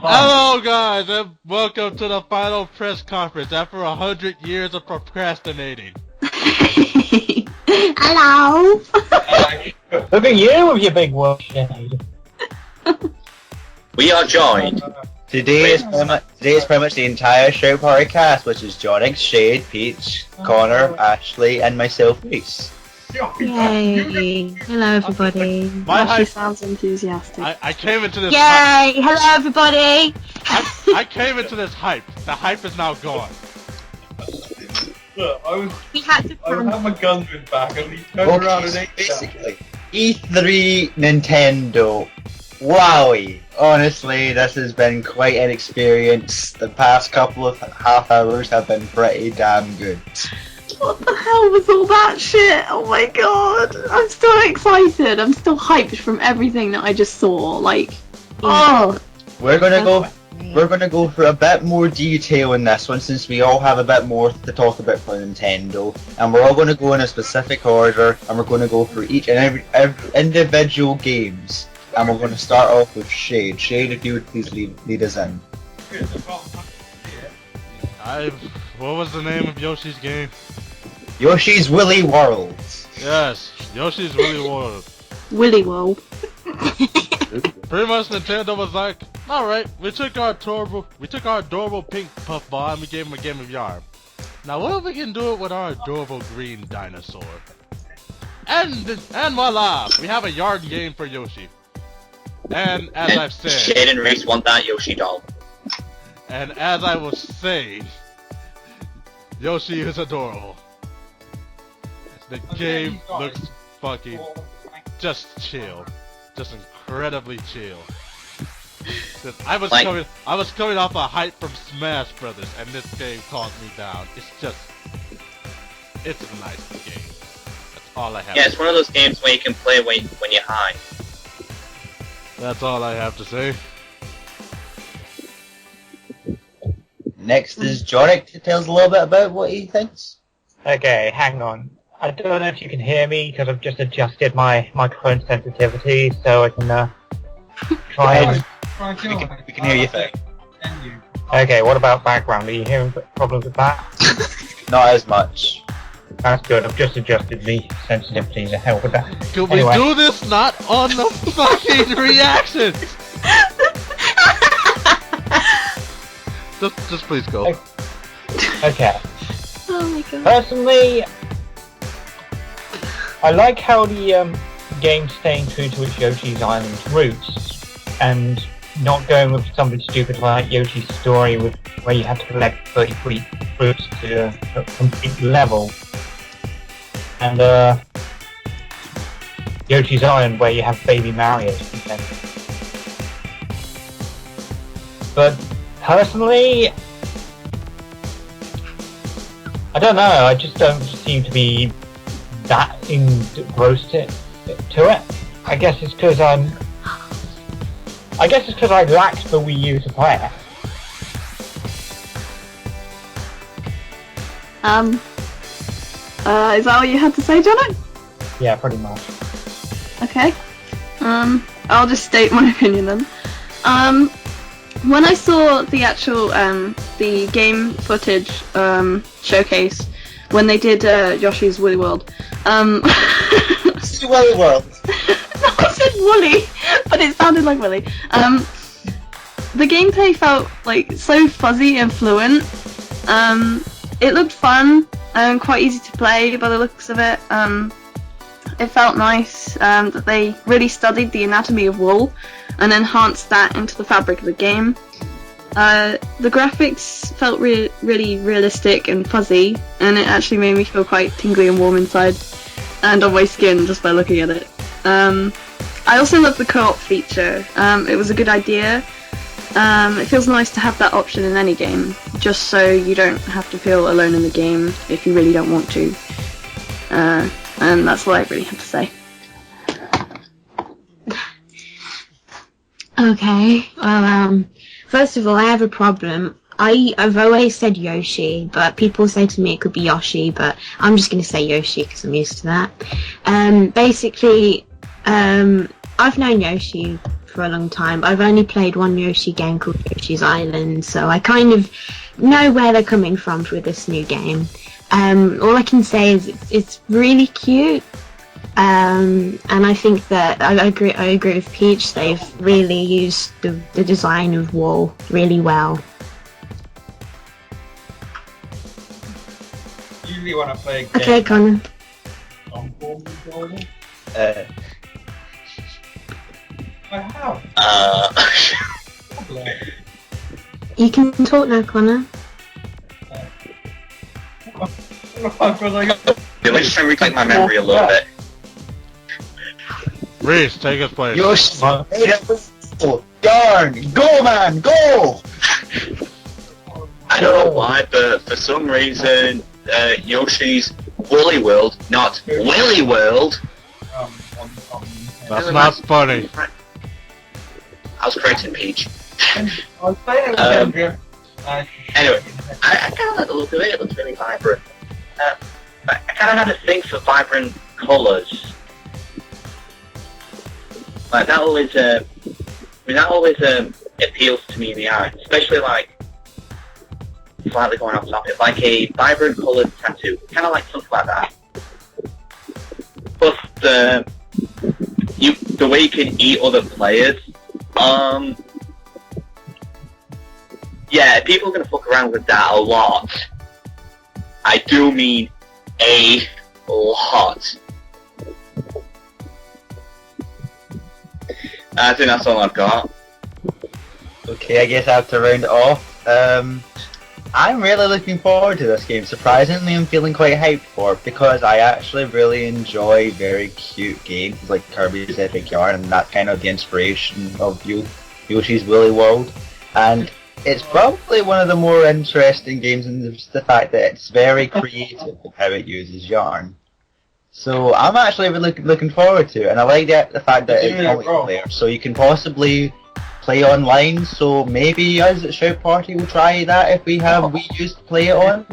Hello guys, and welcome to the final press conference after 100 years of procrastinating. Hello! Look at you with your big work shade. We are joined. Today is pretty much the entire show party cast, which is Jonix, Shade, Peach, Connor, Ashley, and myself, Reese. Yay! Hello everybody. My She sounds enthusiastic. I came into this Yay! Hello everybody! I came into this hype. The hype is now gone. Look, We had to I would have my Gundam back and he turned around and ate that. Basically, E3 Nintendo. Wowie! Honestly, this has been quite an experience. The past couple of half hours have been pretty damn good. What the hell was all that shit? Oh my god! I'm still excited. I'm still hyped from everything that I just saw. Like, oh! We're gonna go for a bit more detail in this one, since we all have a bit more to talk about for Nintendo, and we're all gonna go in a specific order, and we're gonna go through each and every individual games. And we're going to start off with Shade. Shade, if you would please lead us in. What was the name of Yoshi's game? Yoshi's Woolly World. Yes, Yoshi's Woolly World. Willy World. Pretty much Nintendo was like, alright, we took our adorable pink puff ball and we gave him a Game of Yarn. Now what if we can do it with our adorable green dinosaur? And voila! We have a yarn game for Yoshi. And as I've said, Shade and Reese want that Yoshi doll. and as I was saying, Yoshi is adorable. The game looks fucking just chill, just incredibly chill. I was coming off a hype from Smash Brothers, and this game calmed me down. It's a nice game. That's all I have. Yeah, it's one of those games where you can play when you're high. That's all I have to say. Next is Jorick to tell us a little bit about what he thinks. Okay, hang on. I don't know if you can hear me because I've just adjusted my microphone sensitivity so I can try and... We can hear you fine. Okay, what about background? Are you hearing problems with that? Not as much. That's good, I've just adjusted the sensitivity to help with that. Could Anyway. we do this not on the fucking reactions? Just please go. Okay. Oh my god. Personally, I like how the game's staying true to its Yoshi's Island roots and not going with something stupid like Yoshi's Story where you have to collect 33 fruits to complete the level. And Yoshi's Island where you have Baby Mario to contend. But personally, I don't know, I just don't seem to be that engrossed to it. I guess it's because I lacked the Wii U to play it. Is that what you had to say, Jono? Yeah, pretty much. Okay. I'll just state my opinion then. When I saw the actual, the game footage, showcase, when they did, Yoshi's Woolly World, It's Woolly World. No, I said Woolly, but it sounded like Willy. The gameplay felt, like, so fuzzy and fluent. It looked fun and quite easy to play by the looks of it. It felt nice that they really studied the anatomy of wool and enhanced that into the fabric of the game. The graphics felt really realistic and fuzzy, and it actually made me feel quite tingly and warm inside and on my skin just by looking at it. I also love the co-op feature. It was a good idea. It feels nice to have that option in any game, just so you don't have to feel alone in the game if you really don't want to. And that's all I really have to say. Okay, well, first of all, I have a problem. I've always said Yoshi, but people say to me it could be Yoshi, but I'm just going to say Yoshi because I'm used to that. Basically, I've known Yoshi for a long time. I've only played one Yoshi game called Yoshi's Island, so I kind of know where they're coming from with this new game. All I can say is it's really cute, and I think that I agree with Peach. They've really used the design of Wall really well. Usually when I play a game, Okay, Connor. I have. You can talk now, Connor. I've got like Let me just try and recollect my memory a little bit. Reese, take his place. Yoshi, Yarn, go man, go! I don't know why, but for some reason, Yoshi's Woolly World, not Willy World. That's not funny. I was correcting Peach. I was playing with Anyway, I kind of like the look of it. It looks really vibrant. But I kind of had a thing for vibrant colours. Like that always appeals to me in the eye, especially like slightly going off topic, like a vibrant coloured tattoo, kind of like something like that. Plus the way you can eat other players. Yeah, people are gonna fuck around with that a lot. I do mean a lot. I think that's all I've got. Okay, I guess I have to round it off. I'm really looking forward to this game. Surprisingly, I'm feeling quite hyped for it because I actually really enjoy very cute games like Kirby's Epic Yarn, and that's kind of the inspiration of Yoshi's Woolly World. And it's probably one of the more interesting games in the fact that it's very creative with how it uses yarn. So I'm actually really looking forward to it, and I like the fact that it's multiplayer, so you can possibly play online. So maybe us at Shout Party will try that if we have Wii U to play it on.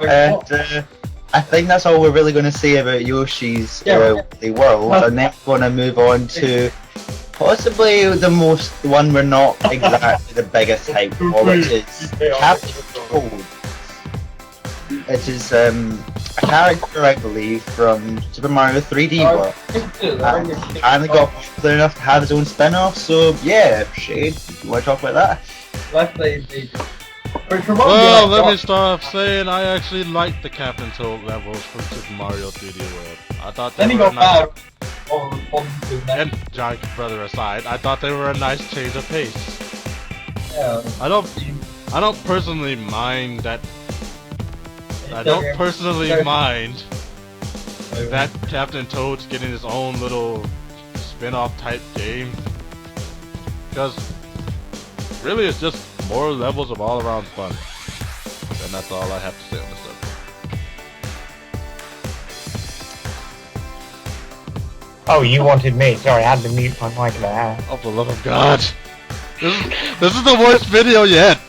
And I think that's all we're really going to say about Yoshi's Woolly World, and then we're going to move on to possibly the one we're not exactly the biggest hype for, which is Captain Toad. It is a character, I believe, from Super Mario 3D World. And he finally got popular enough to have his own spin-off, so yeah, Shade, you want to talk about that? Well, let me start off saying I actually liked the Captain Toad levels from Super Mario 3D World. I thought they were nice. And Giant Brother aside, I thought they were a nice change of pace. I don't personally mind that. I don't personally mind that Captain Toad's getting his own little spin-off type game, because really it's just more levels of all-around fun. And that's all I have to say on this subject. Oh, you wanted me. Sorry, I had to mute my mic there. Oh, for the love of God! This is the worst video yet.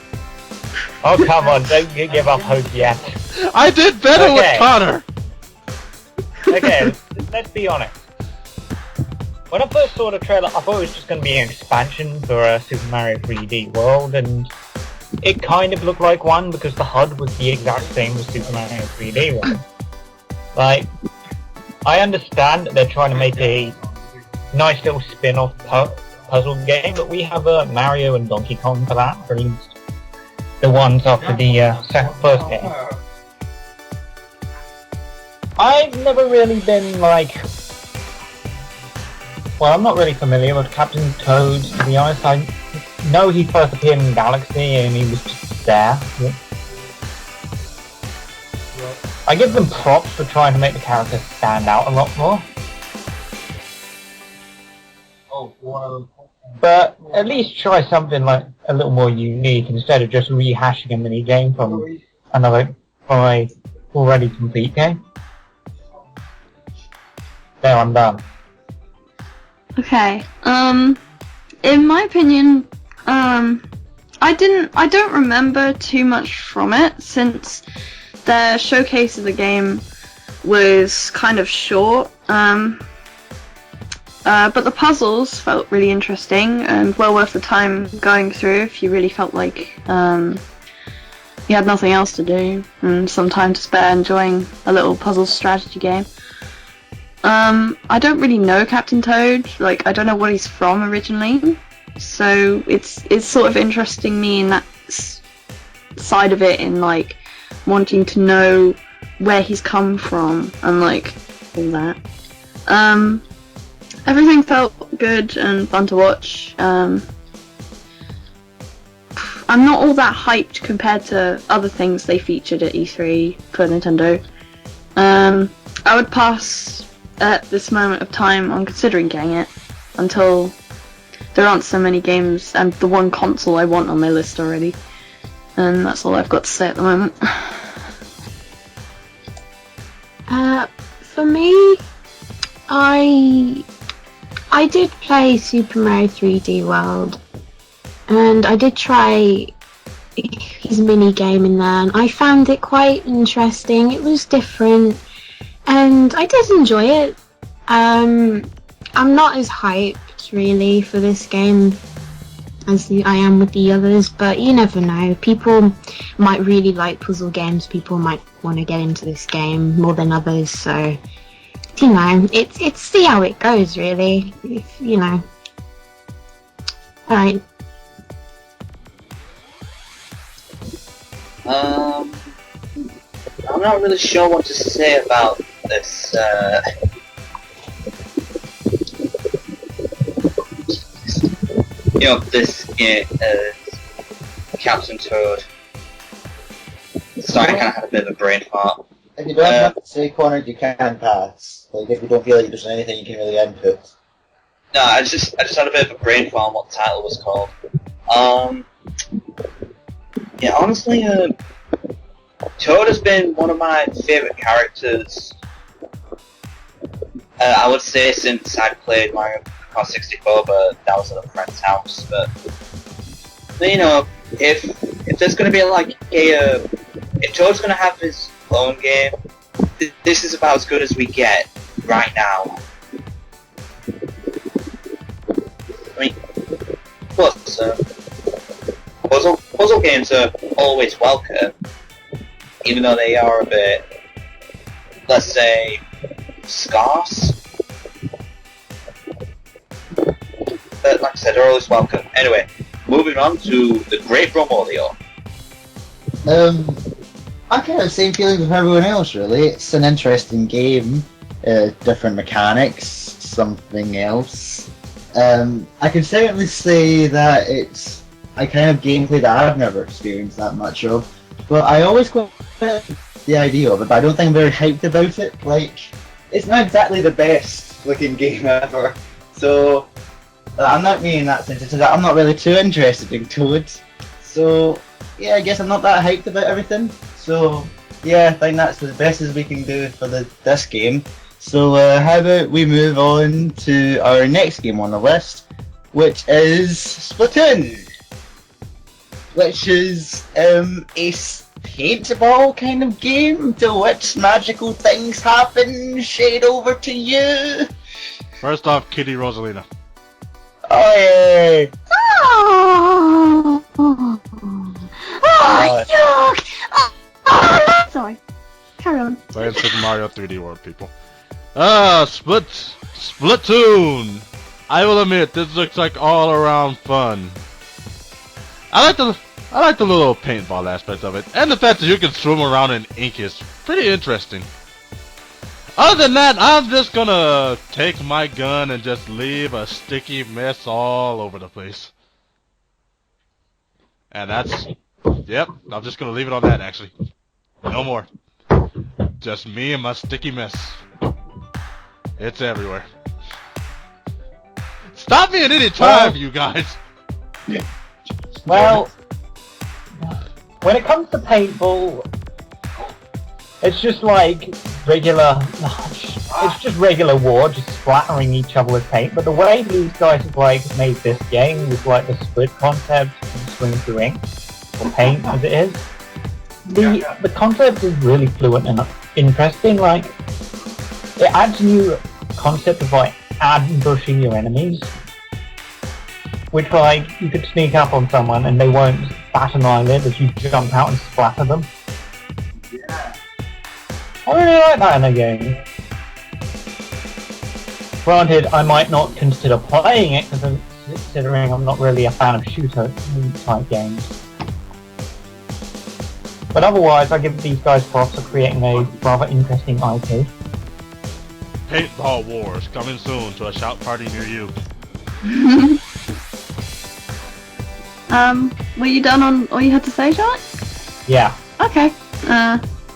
Oh, come on, don't give up hope yet. I did better with Connor. Okay, let's be honest. When I first saw the trailer, I thought it was just going to be an expansion for Super Mario 3D World, and it kind of looked like one because the HUD was the exact same as Super Mario 3D World. Like, I understand that they're trying to make a nice little spin-off puzzle game, but we have Mario and Donkey Kong for that, for at least the ones after the first game. I've never really been like... Well, I'm not really familiar with Captain Toad, to be honest. I know he first appeared in Galaxy and he was just there. I give them props for trying to make the character stand out a lot more. But at least try something like a little more unique instead of just rehashing a mini game from a already complete game. There, I'm done. Okay. In my opinion, I don't remember too much from it since their showcase of the game was kind of short. But the puzzles felt really interesting and well worth the time going through if you really felt like you had nothing else to do and some time to spare enjoying a little puzzle strategy game. I don't really know Captain Toad, like I don't know what he's from originally, so it's sort of interesting me in that side of it, in like wanting to know where he's come from and like all that. Everything felt good and fun to watch. I'm not all that hyped compared to other things they featured at E3 for Nintendo. I would pass at this moment of time on considering getting it until there aren't so many games and the one console I want on my list already. And that's all I've got to say at the moment. For me, I did play Super Mario 3D World, and I did try his mini game in there, and I found it quite interesting. It was different, and I did enjoy it. I'm not as hyped really for this game as I am with the others, but you never know. People might really like puzzle games. People might want to get into this game more than others, so you know, it's see how it goes really. If, you know. Alright. I'm not really sure what to say about this. This Captain Toad. Sorry, I kind of had a bit of a brain fart. If you don't have to say Connor, you can pass. Like if you don't feel like there's anything you can really input. No, I just had a bit of a brain fart on what the title was called. Yeah, honestly, Toad has been one of my favourite characters, I would say, since I played Mario Kart 64, but that was at a friend's house. But you know, if there's going to be like if Toad's going to have his own game, this is about as good as we get right now. I mean, plus, puzzle games are always welcome, even though they are a bit, let's say, scarce. But like I said, they're always welcome. Anyway, moving on to the Great Romolio. I kind of the same feelings with everyone else, really. It's an interesting game, different mechanics, something else. I can certainly say that it's a kind of gameplay that I've never experienced that much of, but I always quite like the idea of it, but I don't think I'm very hyped about it. Like, it's not exactly the best looking game ever, so I'm not meaning that sense. It's that I'm not really too interested in Toad, so yeah, I guess I'm not that hyped about everything. So yeah, I think that's the best as we can do for this game. So how about we move on to our next game on the list, which is Splatoon, which is a paintball kind of game to which magical things happen. Shade over to you. First off, Kitty Rosalina. Oh yeah. Yuck! Sorry. Carry on. Playing Super Mario 3D World, people. Splatoon! I will admit, this looks like all around fun. I like the little paintball aspect of it, and the fact that you can swim around in ink is pretty interesting. Other than that, I'm just gonna take my gun and just leave a sticky mess all over the place. And that's... Yep, I'm just gonna leave it on that, actually. No more. Just me and my sticky mess. It's everywhere. Stop me at any time, you guys! Well, when it comes to paintball, it's just like regular, it's just regular war, just splattering each other with paint. But the way these guys have like made this game with like the squid concept and swing through ink, or paint as it is, the concept is really fluent and interesting. Like, it adds a new concept of like ambushing your enemies. Which, like, you could sneak up on someone and they won't bat an eyelid as you jump out and splatter them. Yeah. I really like that in a game. Granted, I might not consider playing it considering I'm not really a fan of shooter type games. But otherwise, I give these guys props for creating a rather interesting IP. Paintball Wars coming soon to a shout party near you. Were you done on all you had to say, Shark? Yeah. Okay.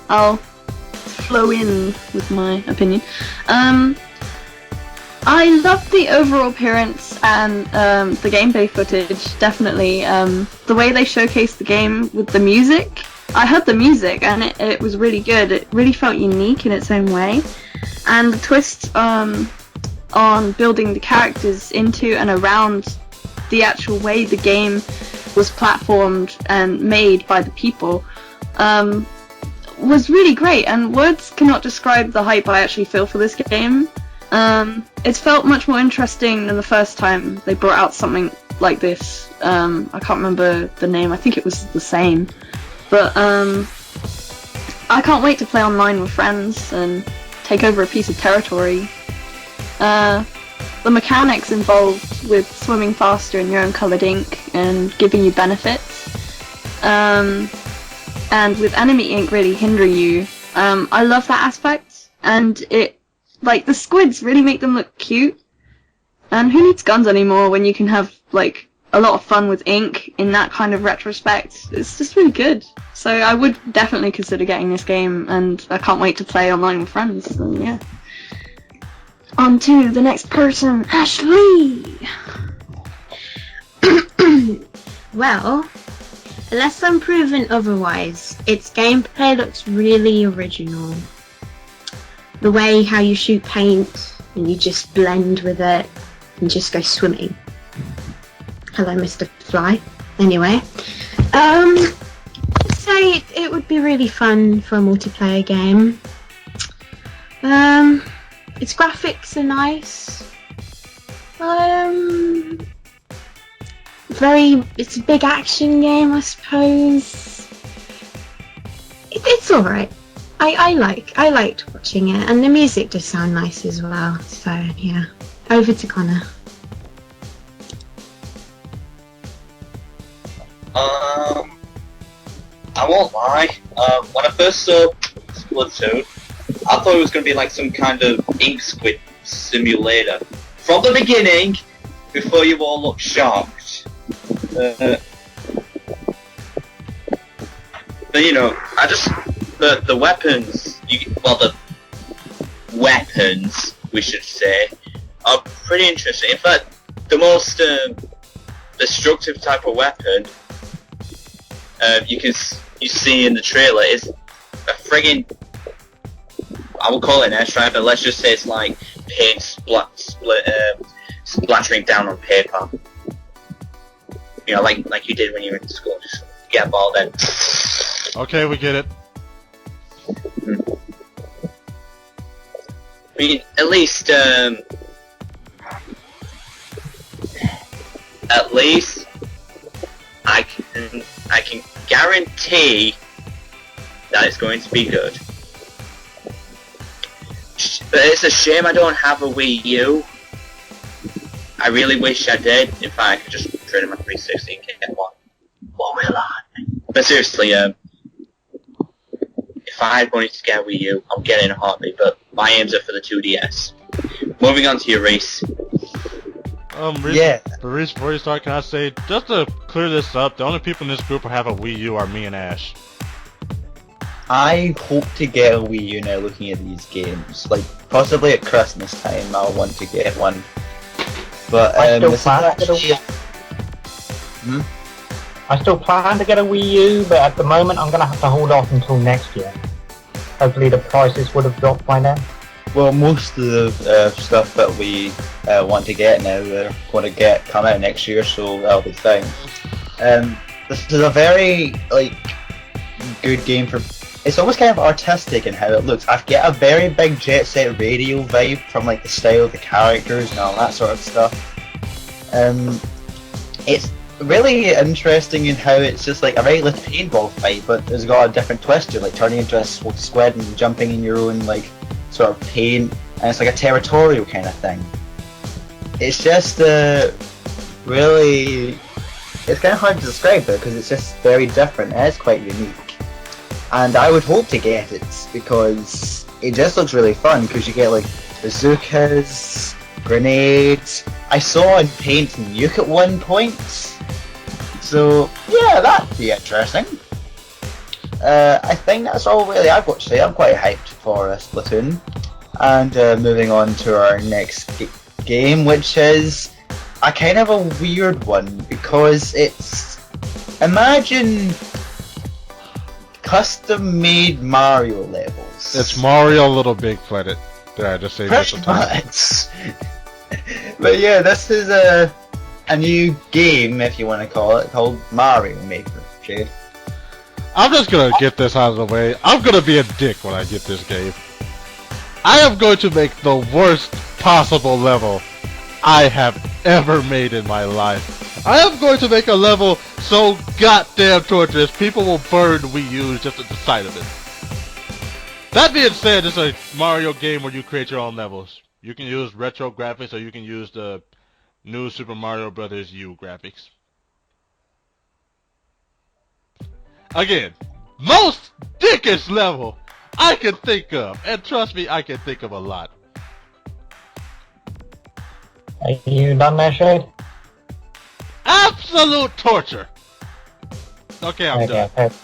I'll flow in with my opinion. I loved the overall appearance and the gameplay footage, definitely. The way they showcased the game with the music. I heard the music and it was really good. It really felt unique in its own way. And the twist on building the characters into and around the actual way the game was platformed and made by the people was really great, and words cannot describe the hype I actually feel for this game. It's felt much more interesting than the first time they brought out something like this. I can't remember the name, I think it was the same. But I can't wait to play online with friends and take over a piece of territory. The mechanics involved with swimming faster in your own coloured ink and giving you benefits, and with enemy ink really hindering you. I love that aspect, and it, like, the squids really make them look cute. And who needs guns anymore when you can have, like, a lot of fun with ink in that kind of retrospect? It's just really good. So I would definitely consider getting this game, and I can't wait to play online with friends. So yeah. On to the next person, Ashley! Well, unless I'm proven otherwise, its gameplay looks really original. The way how you shoot paint and you just blend with it and just go swimming. Hello, Mr. Fly. Anyway, I'd say it would be really fun for a multiplayer game. Its graphics are nice. It's a big action game, I suppose. It's alright. I liked watching it, and the music does sound nice as well. So yeah, over to Connor. I won't lie. When I first saw Splatoon, I thought it was going to be like some kind of ink squid simulator. From the beginning, before you all look shocked. But you know, the weapons, the weapons, we should say, are pretty interesting. In fact, the most destructive type of weapon you see in the trailer is a friggin', I will call it an airstrike, but let's just say it's like paint splattering down on paper. You know, like you did when you were in school, just get a ball then. Okay, we get it. I mean, at least I can guarantee that it's going to be good. But it's a shame I don't have a Wii U. I really wish I did. In fact, I could just trade in my 360 and get one. What will I? But seriously, if I had money to get a Wii U, I'll get it in a heartbeat, but my aims are for the 2DS. Moving on to your race. Yeah. Reese, before you start, can I say, just to clear this up, the only people in this group who have a Wii U are me and Ash. I hope to get a Wii U now looking at these games. Like, possibly at Christmas time I'll want to get one. But, I still this is plan to get a actually... I still plan to get a Wii U, but at the moment I'm going to have to hold off until next year. Hopefully the prices would have dropped by then. Well, most of the stuff that we want to get now, we're going to come out next year, so that'll be fine. This is a very, good game for it's almost kind of artistic in how it looks. I get a very big Jet Set Radio vibe from like the style of the characters and all that sort of stuff. It's really interesting in how it's just like a regular paintball fight, but it's got a different twist to it, like turning into a squid and jumping in your own like sort of paint, and it's like a territorial kind of thing. It's just really, it's kind of hard to describe it because it's just very different. It is quite unique, and I would hope to get it because it just looks really fun because you get like bazookas, grenades. I saw him paint nuke at one point, so yeah, that'd be interesting. I think that's all really I've got to say. I'm quite hyped for Splatoon. And moving on to our next game, which is a kind of a weird one because it's, imagine custom-made Mario levels. It's Mario Little Big Planet. Did I just say this Pretty a time? much. But yeah, this is a new game, if you want to call it, called Mario Maker. Jade. I'm just gonna get this out of the way. I'm gonna be a dick when I get this game. I am going to make the worst possible level I have ever made in my life. I am going to make a level so goddamn torturous people will burn Wii U's just at the sight of it. That being said, it's a Mario game where you create your own levels. You can use retro graphics or you can use the new Super Mario Bros. U graphics. Again, most dickish level I can think of, and trust me, I can think of a lot. Are you done there, Shade? Absolute torture. Okay, I'm done. Okay.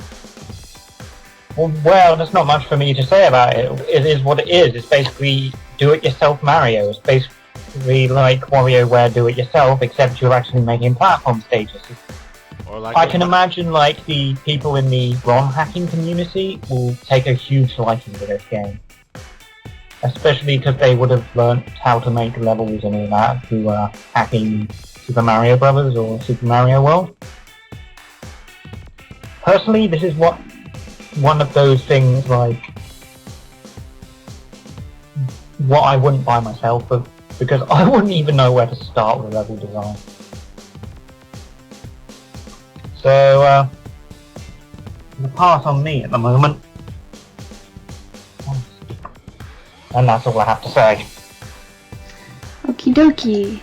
Well, there's not much for me to say about it. It is what it is. It's basically do-it-yourself Mario. It's basically like WarioWare do-it-yourself, except you're actually making platform stages. Or like I can imagine like the people in the ROM hacking community will take a huge liking to this game. Especially because they would have learnt how to make levels and all that through hacking Super Mario Brothers or Super Mario World. Personally, this is one of those things like what I wouldn't buy myself, but because I wouldn't even know where to start with level design. So, the pass on me at the moment. And that's all I have to say. Okie dokie.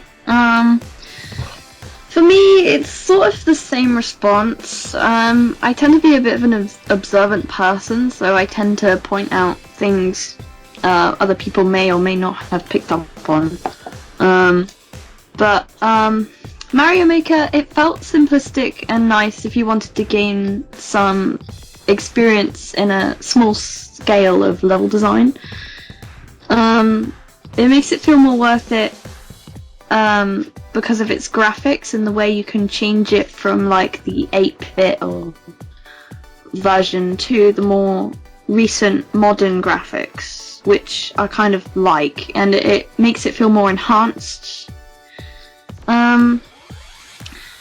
For me, it's sort of the same response. I tend to be a bit of an observant person, so I tend to point out things other people may or may not have picked up on. But Mario Maker, it felt simplistic and nice if you wanted to gain some experience in a small scale of level design. It makes it feel more worth it because of its graphics and the way you can change it from like the 8-bit or version to the more recent modern graphics, which I kind of like, and it makes it feel more enhanced.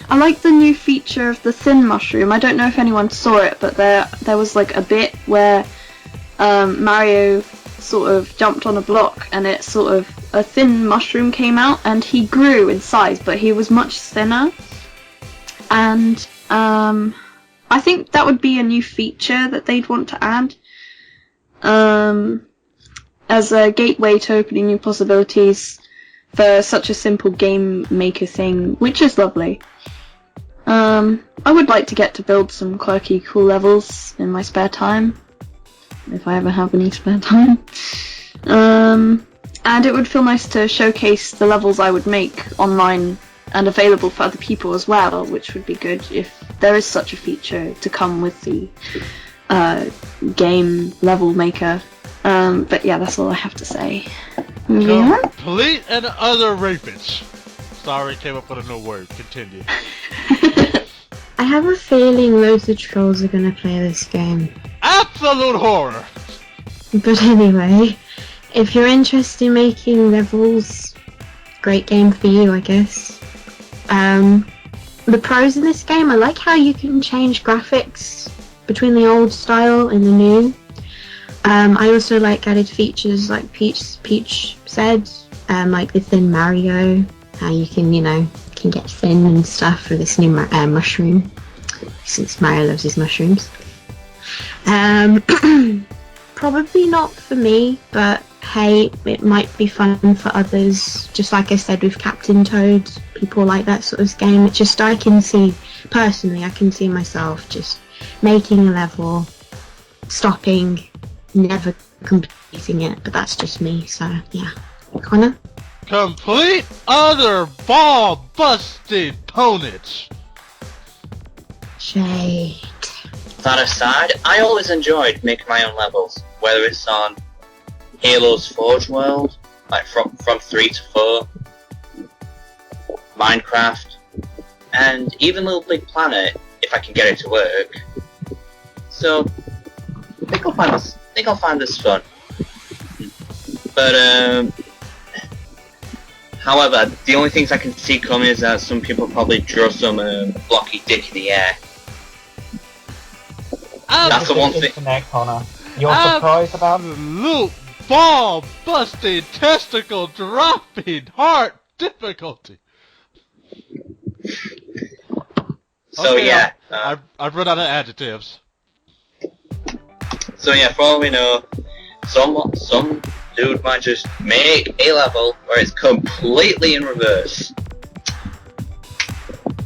I like the new feature of the thin mushroom. I don't know if anyone saw it, but there was like a bit where Mario sort of jumped on a block and it sort of a thin mushroom came out and he grew in size, but he was much thinner. And I think that would be a new feature that they'd want to add as a gateway to opening new possibilities for such a simple game maker thing, which is lovely. I would like to get to build some quirky, cool levels in my spare time, if I ever have any spare time. And it would feel nice to showcase the levels I would make online and available for other people as well, which would be good if there is such a feature to come with the game level maker. But yeah, that's all I have to say. Moving on. Complete and utter rapage. Sorry, came up with a new word. Continue. I have a feeling loads of trolls are gonna play this game. Absolute horror. But anyway, if you're interested in making levels, great game for you, I guess. The pros in this game, I like how you can change graphics between the old style and the new. I also like added features like Peach said, like the thin Mario, how you can, can get thin and stuff for this new mushroom, since Mario loves his mushrooms. Probably not for me, but hey, it might be fun for others. Just like I said with Captain Toad, people like that sort of game. It's just I can see myself just making a level, stopping, never completing it, but that's just me, so yeah. Connor? Complete other ball-busting ponage! Shade. That aside, I always enjoyed making my own levels, whether it's on Halo's Forge World, like from 3 to 4, Minecraft, and even Little Big Planet, if I can get it to work. So, I think I'll find this fun. But, however, the only things I can see coming is that some people probably draw some blocky dick in the air. That's the one thing. Internet, Connor. You're surprised about it? Absolute ball-busting, testicle-dropping, heart difficulty. So Okay, yeah, I've run out of adjectives. so yeah, for all we know, some dude might just make a level where it's completely in reverse.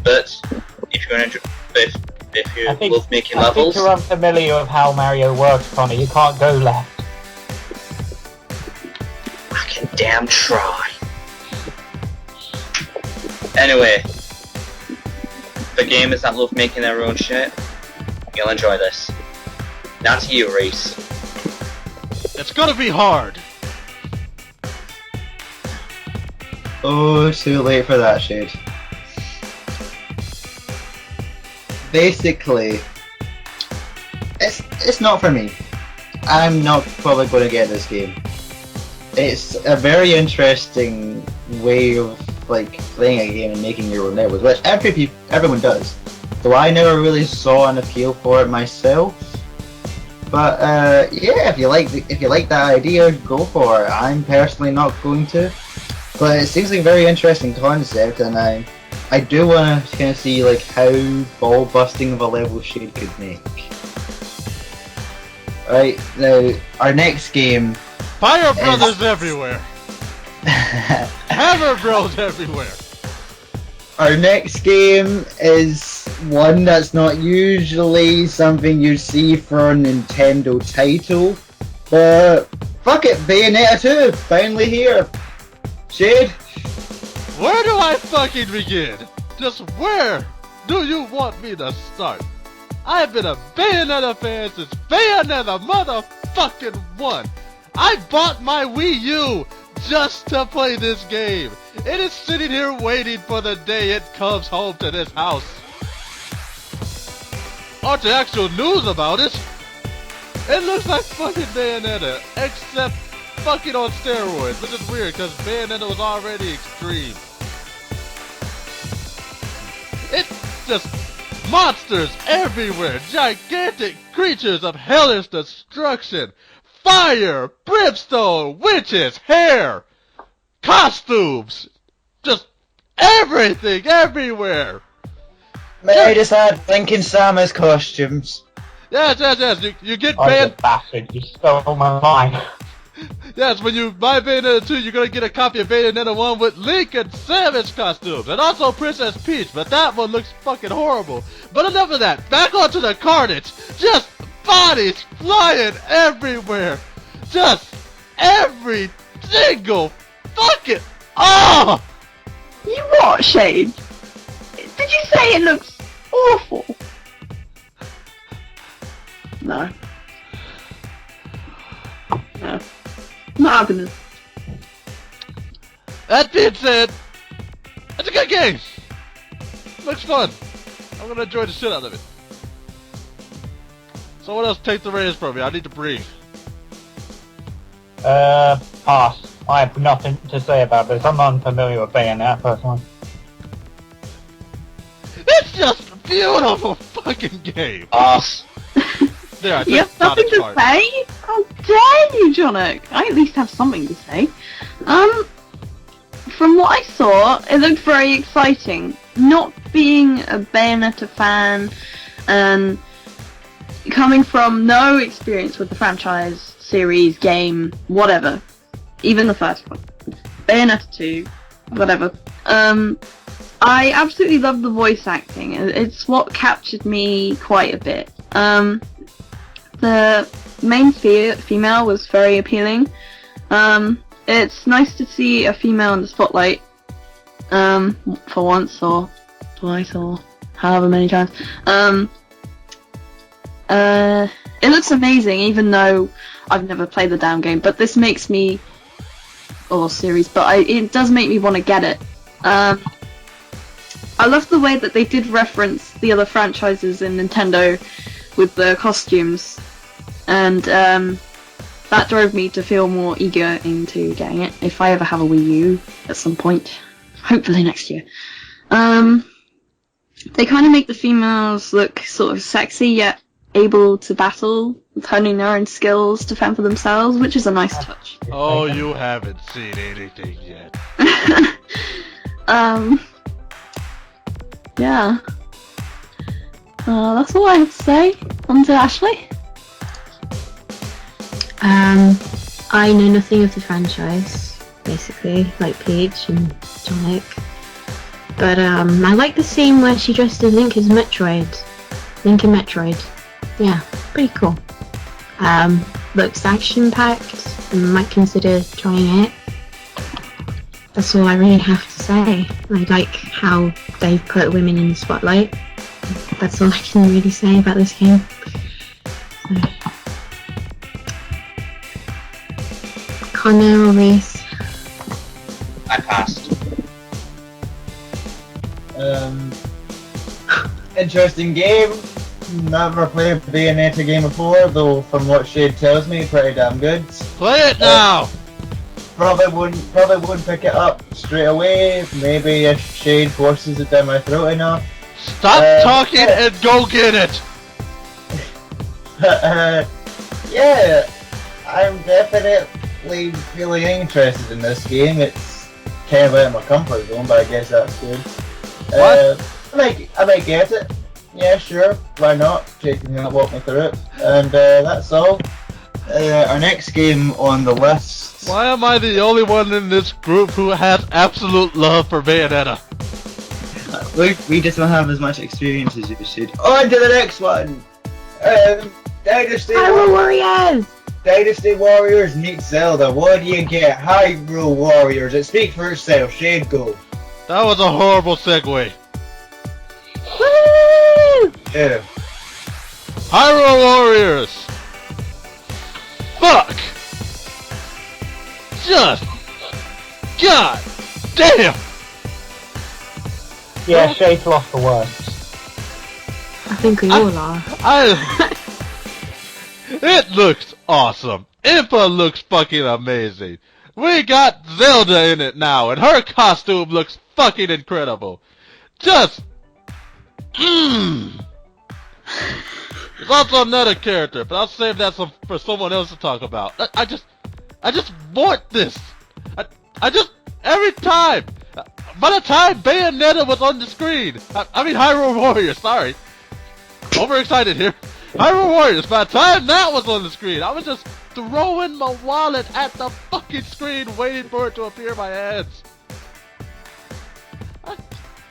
But if you're if you love making I levels, think you're unfamiliar with how Mario works, Connor. You can't go left. I can damn try. Anyway, the gamers that love making their own shit, you'll enjoy this. Now to you, Reese. It's gonna be hard. Oh, too late for that, Shade. Basically, it's not for me. I'm not probably going to get this game. It's a very interesting way of playing a game and making your own levels, which everyone does. So I never really saw an appeal for it myself. But yeah, if you like that idea, go for it. I'm personally not going to, but it seems like a very interesting concept, and I do want to kind of see how ball busting of a level Shade could make. Right, now our next game. Fire brothers everywhere. Hammer bros everywhere. Our next game is one that's not usually something you see for a Nintendo title, but fuck it, Bayonetta 2, finally here. Shade? Where do I fucking begin? Just where do you want me to start? I've been a Bayonetta fan since Bayonetta motherfucking 1. I bought my Wii U just to play this game. It is sitting here waiting for the day it comes home to this house. On to actual news about it. It looks like fucking Bayonetta, except fucking on steroids, which is weird because Bayonetta was already extreme. It's just monsters everywhere, gigantic creatures of hellish destruction, fire, brimstone, witches, hair, costumes, just everything everywhere. May I just add Lincoln Samus costumes? Yes. You get Oh, you Bayonetta. bastard. You stole my line. Yes, when you buy Bayonetta 2, you're gonna get a copy of Bayonetta 1 with Link and Samus costumes, and also Princess Peach, but that one looks fucking horrible. But enough of that, back onto the carnage! Just bodies flying everywhere! Just every single fucking... Oh! You what, Shade? Did you say it looks awful? No. No. Not gonna. That being said, it's a good game! Looks fun. I'm gonna enjoy the shit out of it. Someone else take the reins from me, I need to breathe. Pass. I have nothing to say about this. I'm unfamiliar with Bayonetta personally. It's just a beautiful fucking game! Pass. There, I You have just got nothing it to hard. say? Oh, dare you, Jonik? I at least have something to say. From what I saw, it looked very exciting. Not being a Bayonetta fan and coming from no experience with the franchise, series, game, whatever, even the first one, Bayonetta 2, whatever. I absolutely love the voice acting. It's what captured me quite a bit. The main female was very appealing. It's nice to see a female in the spotlight, for once, or twice, or however many times. It looks amazing, even though I've never played the damn game, but this makes me, or series, but it does make me want to get it. I love the way that they did reference the other franchises in Nintendo with the costumes, and that drove me to feel more eager into getting it, if I ever have a Wii U at some point. Hopefully next year. They kind of make the females look sort of sexy, yet able to battle, with honing their own skills to fend for themselves, which is a nice touch. Oh, you haven't seen anything yet. Yeah. That's all I have to say. On to Ashley. I know nothing of the franchise, basically, like Peach and Sonic. But I like the scene where she dressed as Link as Metroid. Link and Metroid. Yeah, pretty cool. Looks action-packed, and might consider trying it. That's all I really have to say. I like how they've put women in the spotlight. That's all I can really say about this game. So. Connor or Reese? I passed. Interesting game. Never played a Bayonetta game before, though from what Shade tells me, pretty damn good. Play it now! Probably wouldn't pick it up straight away. Maybe if Shade forces it down my throat enough. Stop talking and go get it! Yeah, I'm definitely feeling interested in this game. It's kind of out of my comfort zone, but I guess that's good. I might get it. Yeah, sure. Why not? Shade can walk me through it. And that's all. Our next game on the list. Why am I the only one in this group who has absolute love for Bayonetta? We just don't have as much experience as you should. On to the next one! Dynasty Warriors! Dynasty Warriors meet Zelda. What do you get? Hyrule Warriors. It speaks for itself. Shade, go. That was a horrible segue. Woo! Yeah. Hyrule Warriors! Fuck! Just... God damn! Yeah, Shade's lost for words. I think we all are. It looks awesome. Impa looks fucking amazing. We got Zelda in it now, and her costume looks fucking incredible. Just... There's also another character, but I'll save that for someone else to talk about. I just want this. I just... Every time... By the time Bayonetta was on the screen, I mean Hyrule Warriors, sorry. Overexcited here. Hyrule Warriors, by the time that was on the screen, I was just throwing my wallet at the fucking screen waiting for it to appear in my hands.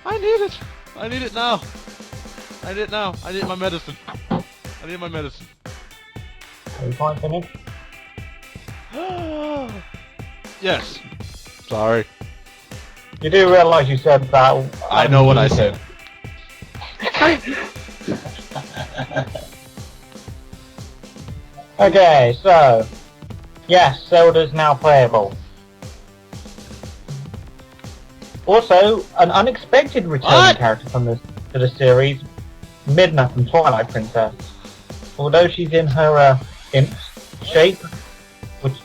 I need it. I need it now. I need it now. I need my medicine. I need my medicine. Are you quite finished? Yes. Sorry. You do realise you said that... I know what I said. Okay, so... Yes, Zelda's now playable. Also, an unexpected returning character from to the series, Midna from Twilight Princess. Although she's in her imp shape, which,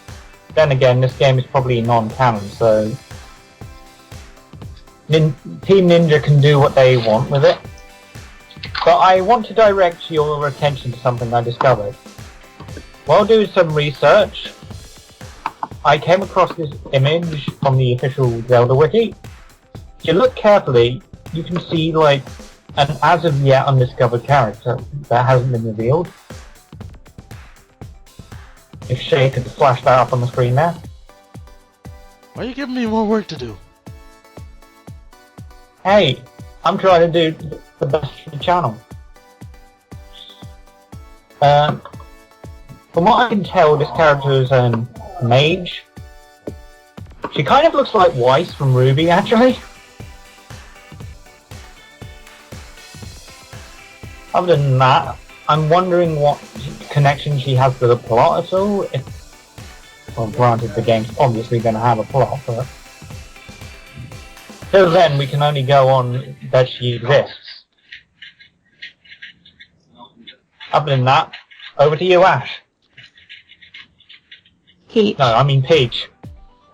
then again, this game is probably non-canon, so... Team Ninja can do what they want with it. But I want to direct your attention to something I discovered. while doing some research, I came across this image on the official Zelda wiki. If you look carefully, you can see like an as of yet undiscovered character that hasn't been revealed. If Shay could flash that up on the screen there. Why are you giving me more work to do? Hey, I'm trying to do the best for the channel. From what I can tell, this character is a mage. She kind of looks like Weiss from Ruby, actually. Other than that, I'm wondering what connection she has to the plot at all. Well, granted, the game's obviously going to have a plot, but till then, we can only go on that she exists. Other than that, over to you, Ash. Peach. No, I mean Peach.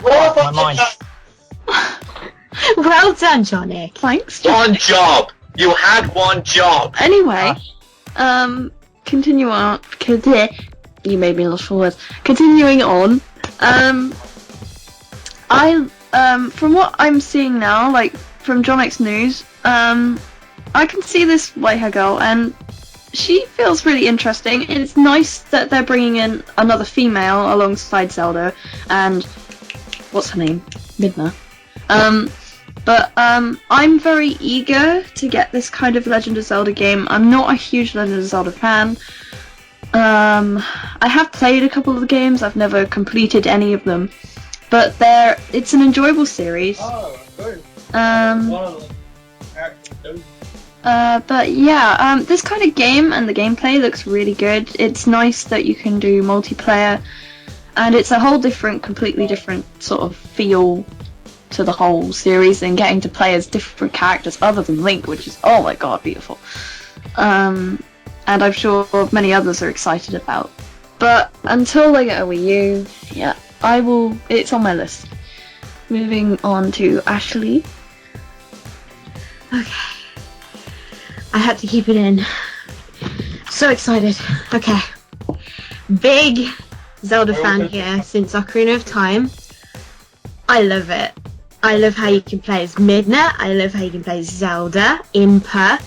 Oh, My mind. Well done, Johnny. Thanks. One job! You had one job! Anyway, continue on. You made me lost for words. Continuing on, from what I'm seeing now, like from John X News, I can see this white-haired girl, and she feels really interesting. It's nice that they're bringing in another female alongside Zelda, and what's her name? Midna. But I'm very eager to get this kind of Legend of Zelda game. I'm not a huge Legend of Zelda fan. I have played a couple of the games. I've never completed any of them, but it's an enjoyable series. But yeah, this kind of game and the gameplay looks really good. It's nice that you can do multiplayer, and it's a whole completely different sort of feel to the whole series, and getting to play as different characters other than Link, which is, oh my god, beautiful. And I'm sure many others are excited about. But until I get a Wii U, yeah, it's on my list. Moving on to Ashley. Okay. I had to keep it in. So excited. Okay. Big Zelda fan here since Ocarina of Time. I love it. I love how you can play as Midna. I love how you can play as Zelda, Impa.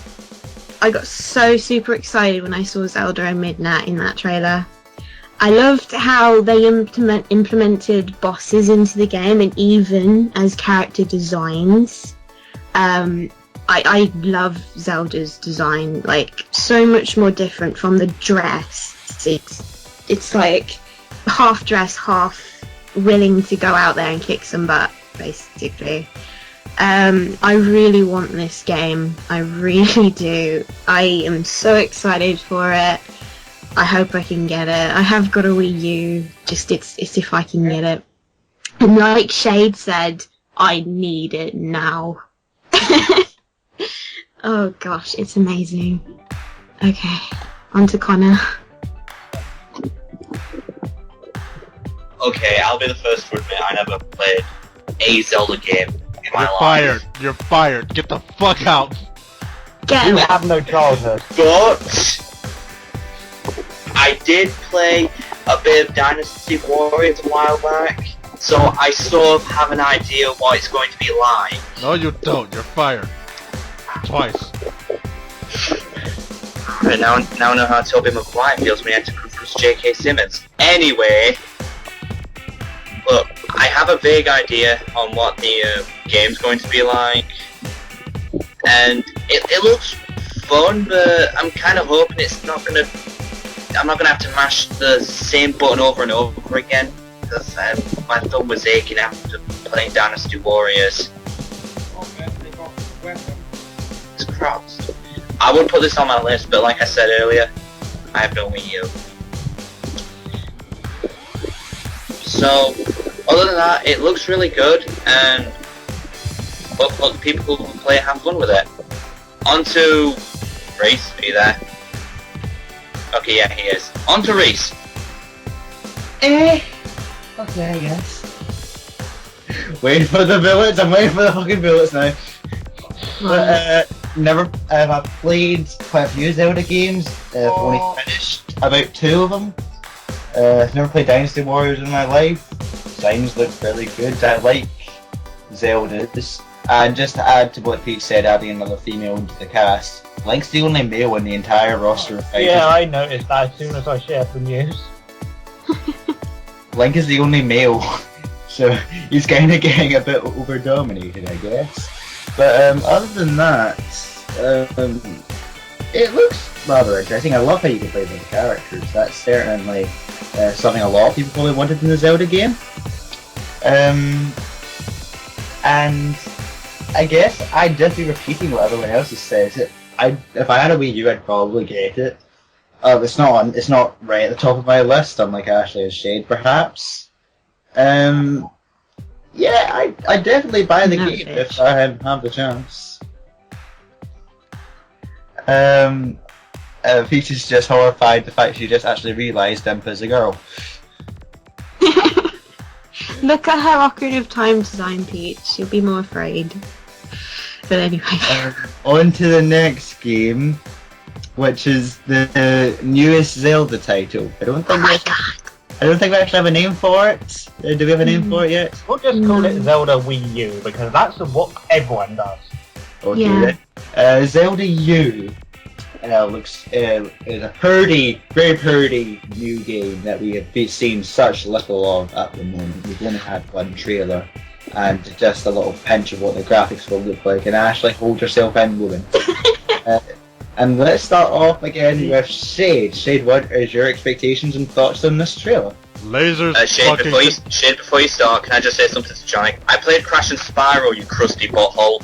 I got so super excited when I saw Zelda and Midna in that trailer. I loved how they implemented bosses into the game, and even as character designs. I love Zelda's design, like so much more different from the dress. It's like half dress, half willing to go out there and kick some butt, basically. I really want this game. I really do. I am so excited for it. I hope I can get it. I have got a Wii U. Just it's if I can get it. And like Shade said, I need it now. Oh gosh, it's amazing. Okay, on to Connor. Okay, I'll be the first to admit I never played a Zelda game in my You're life. fired. You're fired. Get the fuck out. Get You it. have no childhood. But I did play a bit of Dynasty Warriors a while back, so I sort of have an idea what it's going to be like. No, you don't. You're fired. Twice. Right, now I know how Tobey Maguire feels when he had to confront J.K. Simmons. Anyway, look, I have a vague idea on what the game's going to be like, and it looks fun, but I'm kind of hoping I'm not gonna have to mash the same button over and over again, because my thumb was aching after playing Dynasty Warriors. It's crossed. I would put this on my list, but like I said earlier, I have no Wii U. So, other than that, it looks really good, and look, people who play it have fun with it. On to Reese, are you there? Okay, yeah, he is. On to Reese. Okay, I guess. Waiting for the bullets. I'm waiting for the fucking bullets now. But, I've played quite a few Zelda games. I've only finished about 2 of them. Never played Dynasty Warriors in my life. Designs look really good. I like Zelda's. And just to add to what Pete said, adding another female into the cast, Link's the only male in the entire roster of fighters. Yeah, I noticed that as soon as I shared the news. Link is the only male, so he's kind of getting a bit over-dominated, I guess. But other than that, it looks rather interesting. I love how you can play with the characters. That's certainly something a lot of people probably wanted in the Zelda game. And I guess I'd just be repeating what everyone else has said. If I had a Wii U, I'd probably get it. It's not right at the top of my list, unlike Ashley and Shade, perhaps. Yeah, I'd definitely buy the game if I have the chance. Peach is just horrified the fact she just actually realised Impa's a girl. Look at her Ocarina of Time design, Peach. You'll be more afraid. But anyway. On to the next game, which is the newest Zelda title. I don't think we actually have a name for it. Do we have a name for it yet? We'll just call it Zelda Wii U, because that's what everyone does. Okay, Yeah. then. Zelda U looks is a very pretty new game that we have seen such little of at the moment. We've only had one trailer and just a little pinch of what the graphics will look like. And Ashley, hold yourself in, woman. And let's start off again with Shade. Shade, what is your expectations and thoughts on this trailer? Lasers Shade, fucking... before you start, can I just say something to Johnny? I played Crash and Spyro, you crusty butthole.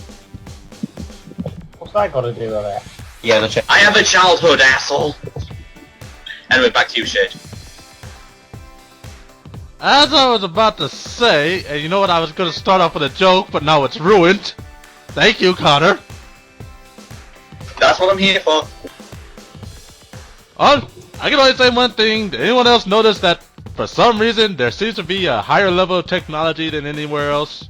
What's that got to do with it? Yeah, let's check. I have a childhood, asshole. Anyway, back to you, Shade. As I was about to say, and you know what, I was going to start off with a joke, but now it's ruined. Thank you, Connor. That's what I'm here for. I can only say one thing. Did anyone else notice that for some reason there seems to be a higher level of technology than anywhere else?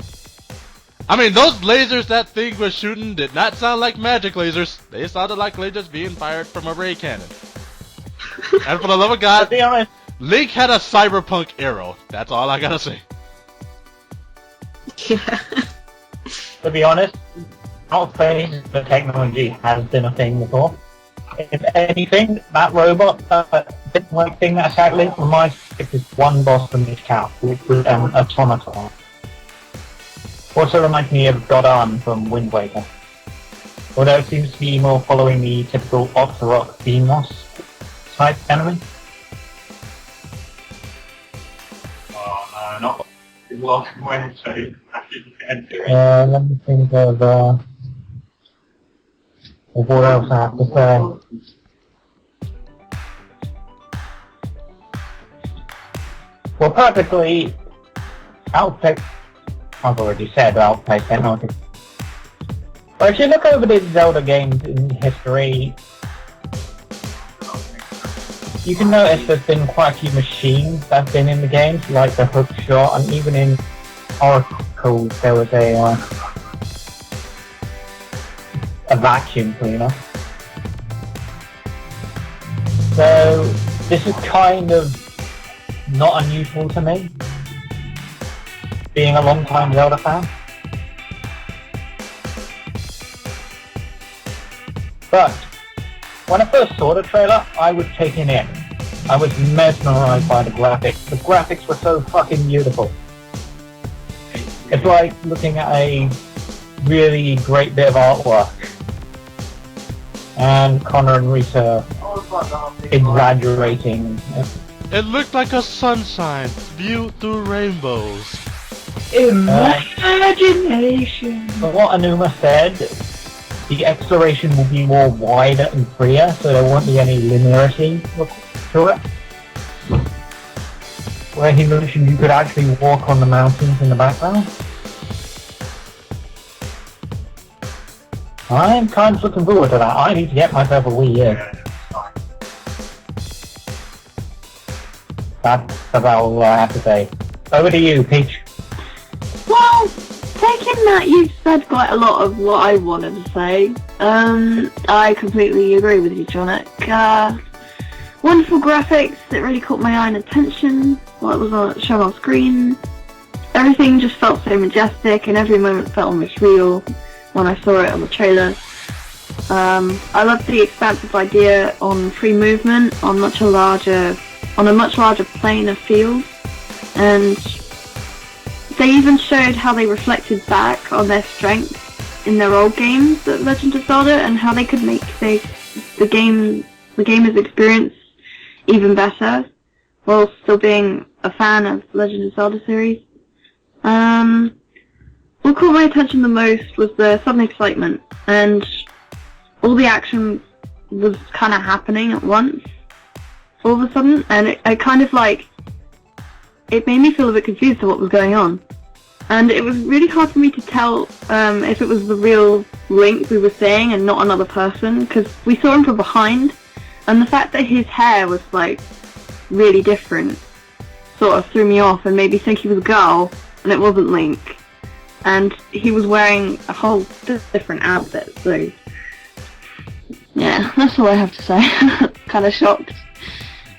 I mean, those lasers that thing was shooting did not sound like magic lasers. They sounded like lasers being fired from a ray cannon. And for the love of To God, be honest, Link had a cyberpunk arrow. That's all I gotta say. Yeah. to be honest, outphase the technology has been a thing before. If anything, that robot, bit-like thing that attacked Link reminds me of just one boss from each count, which was an automaton. Also reminds me of Godam from Wind Waker. Although it seems to be more following the typical Octorok Beamos type enemy. Oh no, not Welcome Wednesday. Let me think of what else I have to say. Well, practically, outpace, I've already said outpace technology. But if you look over the Zelda games in history, you can notice there's been quite a few machines that have been in the games, like the hook shot, and even in Oracle there was a vacuum cleaner. So this is kind of not unusual to me, being a long-time Zelda fan. But when I first saw the trailer, I was taken in. I was mesmerized by the graphics. The graphics were so fucking beautiful. It's like looking at a really great bit of artwork. And Connor and Rita exaggerating. It looked like a sunshine viewed through rainbows. Imagination! But what Anuma said, the exploration will be more wider and freer, so there won't be any linearity to it. Where he mentioned you could actually walk on the mountains in the background. I'm kind of looking forward to that. I need to get myself a Wii U. That's about all I have to say. Over to you, Peach. Well, taking that, you've said quite a lot of what I wanted to say. I completely agree with you, Jonic. Wonderful graphics that really caught my eye and attention while it was shown on screen. Everything just felt so majestic, and every moment felt almost real when I saw it on the trailer. I loved the expansive idea on free movement on a much larger plane of field, and they even showed how they reflected back on their strengths in their old games at Legend of Zelda, and how they could make the gamer's experience even better, while still being a fan of Legend of Zelda series. What caught my attention the most was the sudden excitement, and all the action was kind of happening at once, all of a sudden, and it kind of like, it made me feel a bit confused to what was going on. And it was really hard for me to tell if it was the real Link we were seeing and not another person, because we saw him from behind, and the fact that his hair was like really different sort of threw me off and made me think he was a girl and it wasn't Link. And he was wearing a whole different outfit, so yeah, that's all I have to say. Kind of shocked.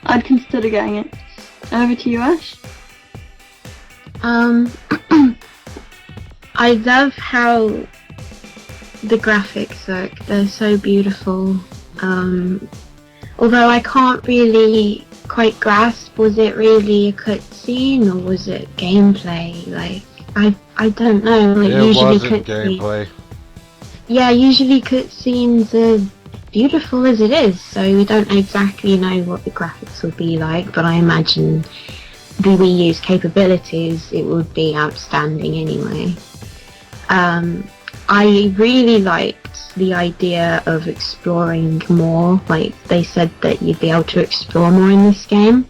I'd consider getting it. Over to you, Ash. I love how the graphics look. They're so beautiful. Although I can't really quite grasp, was it really a cutscene or was it gameplay? Like, I don't know. Like, It usually wasn't gameplay. Yeah, usually cutscenes are beautiful as it is, so we don't exactly know what the graphics will be like, but I imagine the Wii U's capabilities, it would be outstanding anyway. I really liked the idea of exploring more. Like, they said that you'd be able to explore more in this game.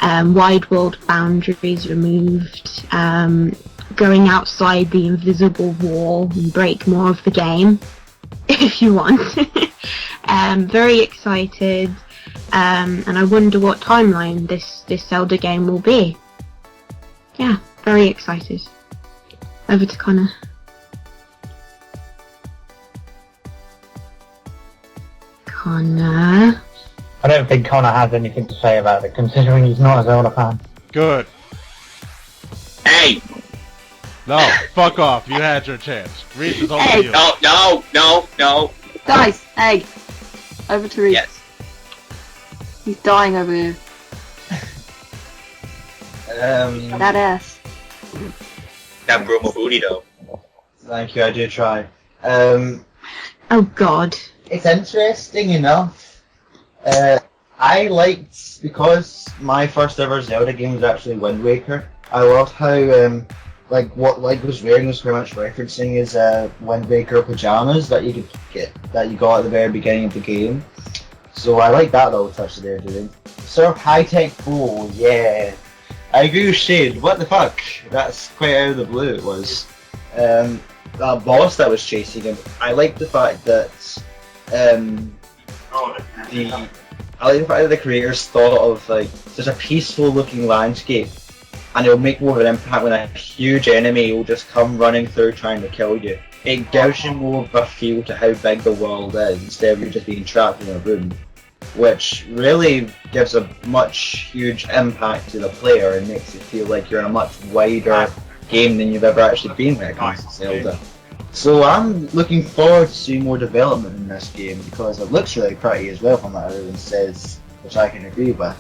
Wide world boundaries removed, going outside the invisible wall and break more of the game, if you want. Very excited, and I wonder what timeline this Zelda game will be. Yeah, very excited. Over to Connor. Connor. I don't think Connor has anything to say about it, considering he's not a Zelda fan. Good. Hey! No, fuck off. You had your chance. Reese is over to you. No. Guys, Egg. Over to Reese. Yes. He's dying over here. That ass. That Bromo booty though. Thank you, I do try. Oh God. It's interesting enough. I liked, because my first ever Zelda game was actually Wind Waker, I loved how, like, what Link was wearing was very much referencing his Wind Waker pajamas that you could get, that you got at the very beginning of the game. So I like that little touch that they're doing. Sort of high-tech bow, yeah. I agree with Shade, what the fuck? That's quite out of the blue it was. That boss that was chasing him, I like the fact that I like the fact that the creators thought of, like, there's a peaceful looking landscape and it'll make more of an impact when a huge enemy will just come running through trying to kill you. It gives you more of a feel to how big the world is instead of you just being trapped in a room, which really gives a much huge impact to the player and makes it feel like you're in a much wider game than you've ever actually been when it comes to Zelda. So I'm looking forward to seeing more development in this game because it looks really pretty as well from what everyone says, which I can agree with.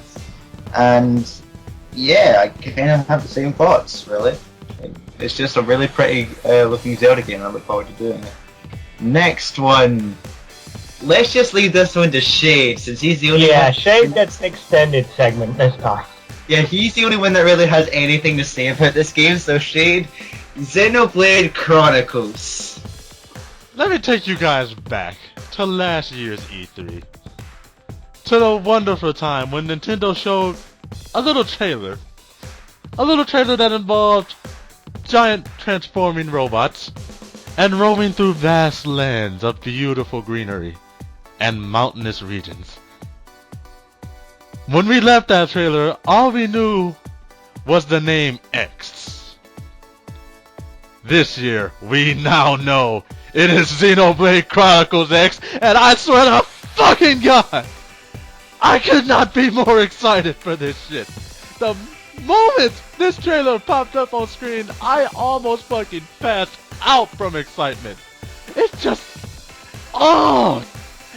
And yeah, I kind of have the same thoughts, really. It's just a really pretty looking Zelda game and I look forward to doing it. Next one. Let's just leave this one to Shade since he's the only one. Yeah, Shade gets an extended segment this time. Yeah, he's the only one that really has anything to say about this game, so Shade, Xenoblade Chronicles. Let me take you guys back to last year's E3. To the wonderful time when Nintendo showed a little trailer. A little trailer that involved giant transforming robots and roaming through vast lands of beautiful greenery and mountainous regions. When we left that trailer, all we knew was the name X. This year, we now know it is Xenoblade Chronicles X, and I swear to fucking God, I could not be more excited for this shit. The moment this trailer popped up on screen, I almost fucking passed out from excitement. It's just... Oh!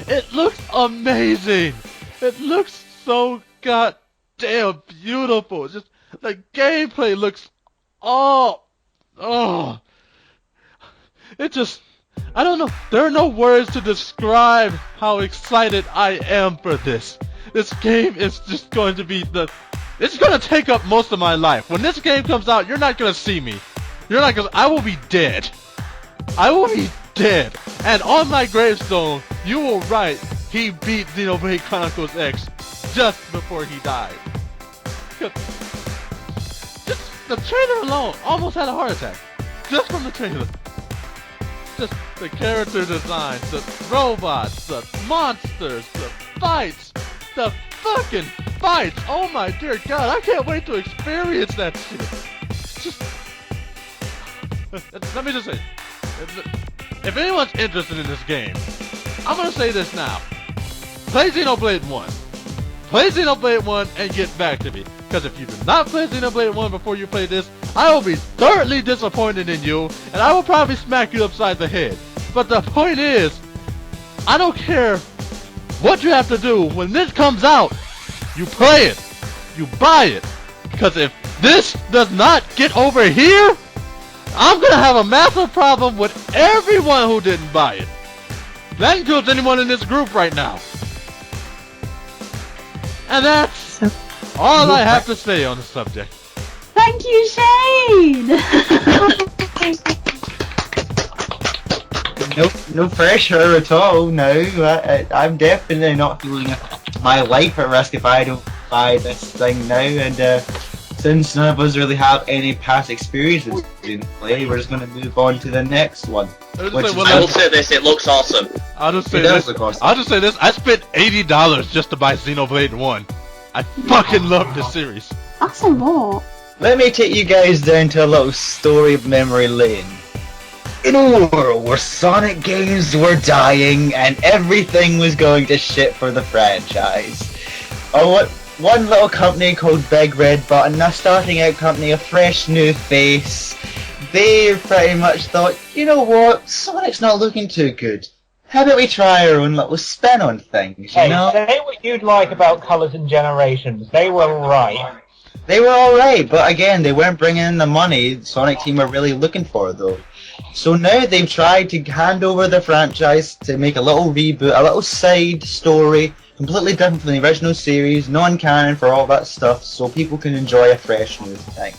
It looks amazing! It looks so goddamn beautiful. It's just... The gameplay looks... Oh! It just... I don't know. There are no words to describe how excited I am for this. This game is just going to be the... It's going to take up most of my life. When this game comes out, you're not going to see me. You're not going to... I will be dead. I will be dead. And on my gravestone, you will write, he beat Xenoblade Chronicles X just before he died. Just the trailer alone almost had a heart attack. Just from the trailer. Just the character designs, the robots, the monsters, the fights, the fucking fights. Oh my dear God, I can't wait to experience that shit. Just, let me just say, if anyone's interested in this game, I'm gonna say this now. Play Xenoblade 1. Play Xenoblade 1 and get back to me. Because if you do not play Xenoblade 1 before you play this, I will be thoroughly disappointed in you, and I will probably smack you upside the head. But the point is, I don't care what you have to do. When this comes out, you play it. You buy it. Because if this does not get over here, I'm going to have a massive problem with everyone who didn't buy it. That includes anyone in this group right now. And that's all I have to say on the subject. Thank you, Shane! No pressure at all. No, I'm definitely not feeling my life at risk if I don't buy this thing now. And since none of us really have any past experiences in play, we're just going to move on to the next one. I will say this: it looks awesome. I'll just say this. I spent $80 just to buy Xenoblade 1. I fucking love this series. That's a lot. Let me take you guys down to a little story of memory lane. In a world where Sonic games were dying and everything was going to shit for the franchise, one little company called Big Red Button, a starting out company, a fresh new face, they pretty much thought, you know what, Sonic's not looking too good. How about we try our own little spin on things, you know? Say what you'd like about Colors and Generations. They were right. They were alright, but again, they weren't bringing in the money Sonic Team were really looking for, though. So now they've tried to hand over the franchise to make a little reboot, a little side story, completely different from the original series, non-canon for all that stuff, so people can enjoy a fresh new thing.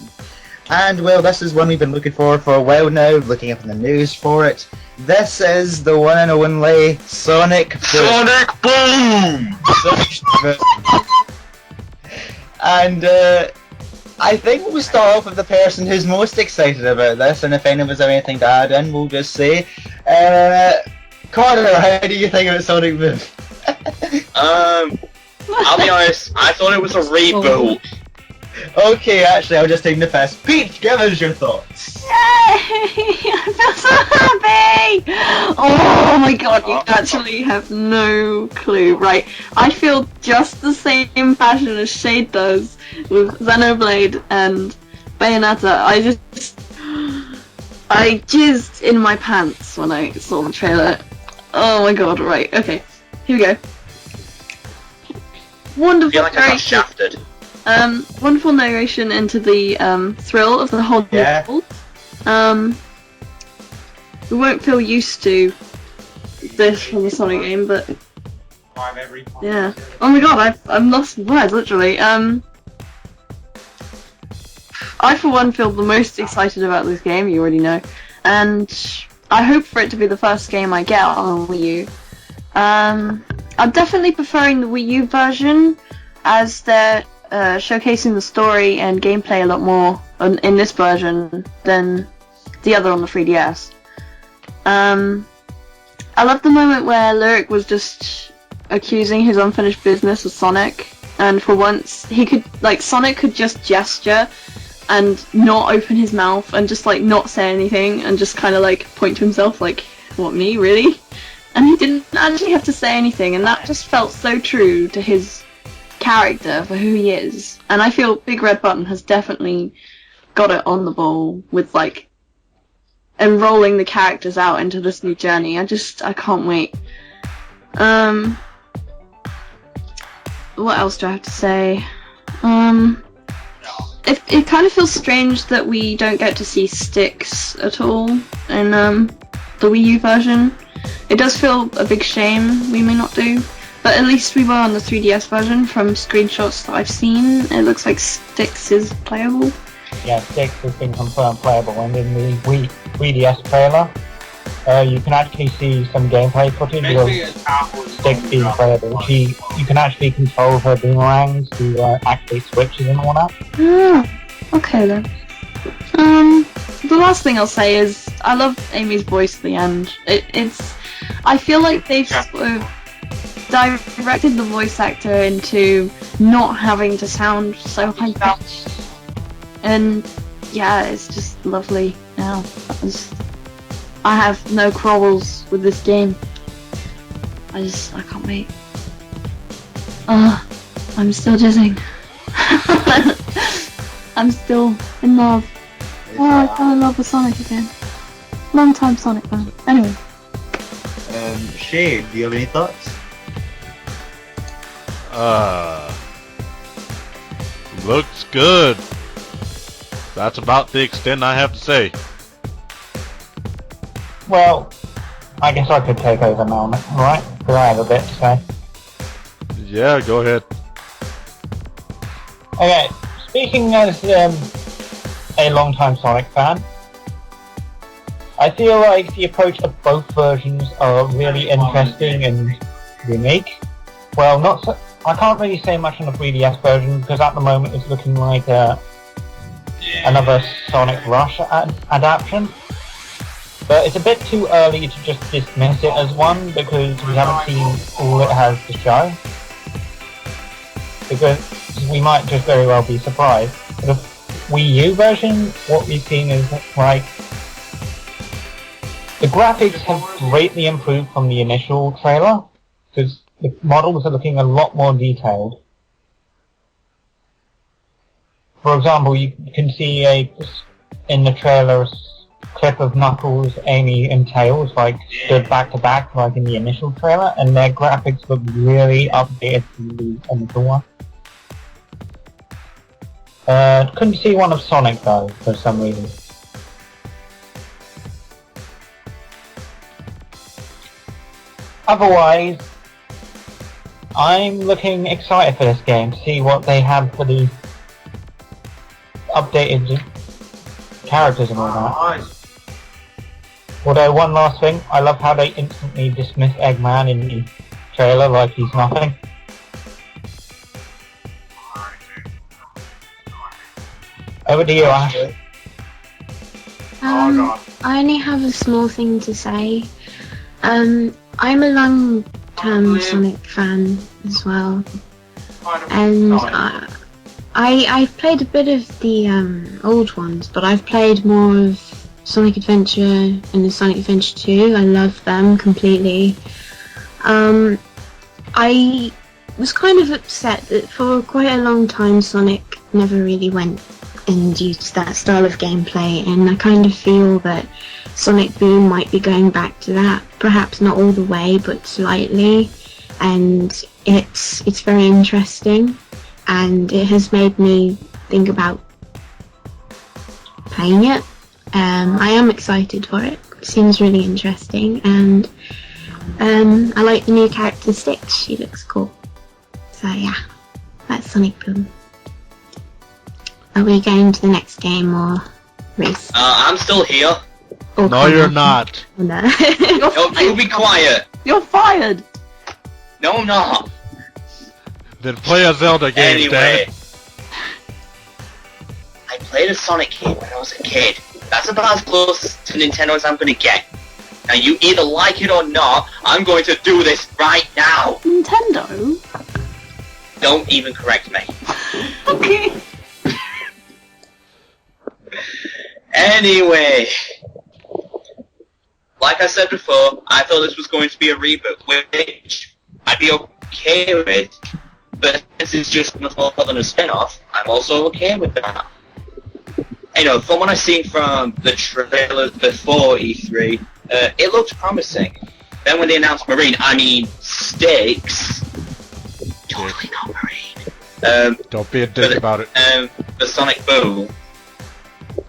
And, well, this is one we've been looking for a while now, looking up in the news for it. This is the one and only Sonic Boom! Sonic Boom! Sonic Boom! And, I think we'll start off with the person who's most excited about this, and if anyone has anything to add in, we'll just say, Connor, how do you think about Sonic Boom? I'll be honest, I thought it was a reboot. Okay, actually, I'll just take the piss. Peach, give us your thoughts. Yay! I feel so happy! Oh my god, you actually have no clue. Right, I feel just the same passion as Shade does with Xenoblade and Bayonetta. I jizzed in my pants when I saw the trailer. Oh my god, right, okay. Here we go. Wonderful. I feel like I got shafted. Wonderful narration into the thrill of the whole world. We won't feel used to this from the Sonic game, but yeah. Oh my god, I've lost words literally. I for one feel the most excited about this game. You already know, and I hope for it to be the first game I get on Wii U. I'm definitely preferring the Wii U version, as they're showcasing the story and gameplay a lot more in this version than the other on the 3DS. I love the moment where Lyric was just accusing his unfinished business of Sonic, and for once Sonic could just gesture and not open his mouth and just not say anything and just kind of point to himself like, what, me, really? And he didn't actually have to say anything, and that just felt so true to his character for who he is, and I feel Big Red Button has definitely got it on the ball with like enrolling the characters out into this new journey. I can't wait. What else do I have to say? It kind of feels strange that we don't get to see sticks at all in the Wii U version. It does feel a big shame we may not do, but at least we were on the 3DS version. From screenshots that I've seen, it looks like Styx is playable. Yeah, Styx has been confirmed playable, and in the 3DS trailer, you can actually see some gameplay footage of Styx being playable. You can actually control her boomerangs to activate switches and all that. Okay then. The last thing I'll say is I love Amy's voice at the end. I feel like they've sort of directed the voice actor into not having to sound so high pitched. And yeah, it's just lovely now. I have no quarrels with this game. I can't wait. I'm still jizzing. I'm still in love. I fell in love with Sonic again. Long time Sonic fan. Anyway. Shay, do you have any thoughts? Looks good. That's about the extent I have to say. Well, I guess I could take over now, right? Because I have a bit to say. Yeah, go ahead. Okay, speaking as a long-time Sonic fan, I feel like the approach of both versions are really interesting and unique. Well, not so, I can't really say much on the 3DS version because at the moment it's looking like another Sonic Rush adaptation. But it's a bit too early to just dismiss it as one because we haven't seen all it has to show. Because we might just very well be surprised. The Wii U version, what we've seen is like the graphics have greatly improved from the initial trailer because the models are looking a lot more detailed. For example, you can see in the trailer clip of Knuckles, Amy, and Tails like stood back to back like in the initial trailer, and their graphics look really updated from the initial one. Couldn't see one of Sonic though for some reason. Otherwise, I'm looking excited for this game to see what they have for the updated characters and all that. Although one last thing, I love how they instantly dismiss Eggman in the trailer like he's nothing. Over to you, Ash. I only have a small thing to say. I'm a long-term Sonic fan as well, and I've played a bit of the old ones, but I've played more of Sonic Adventure and the Sonic Adventure 2. I love them completely. I was kind of upset that for quite a long time Sonic never really went and used that style of gameplay, and I kind of feel that Sonic Boom might be going back to that, perhaps not all the way but slightly, and it's very interesting, and it has made me think about playing it. I am excited for it. It seems really interesting, and I like the new character Styx. She looks cool. So yeah, that's Sonic Boom. Are we going to the next game or Reese? I'm still here. Or No, you're not. Oh, no. No, you be quiet. You're fired! No, I'm not. Then play a Zelda game, damn Anyway, it. I played a Sonic game when I was a kid. That's about as close to Nintendo as I'm gonna get. Now you either like it or not, I'm going to do this right now. Nintendo? Don't even correct me. Okay. Anyway, like I said before, I thought this was going to be a reboot, which I'd be okay with, But since it's just nothing more than a spin-off, I'm also okay with that. You know, from what I've seen from the trailers before E3, it looked promising. Then when they announced Marine, I mean, stakes. Totally not Marine. Don't be a dick about it. The Sonic Boom.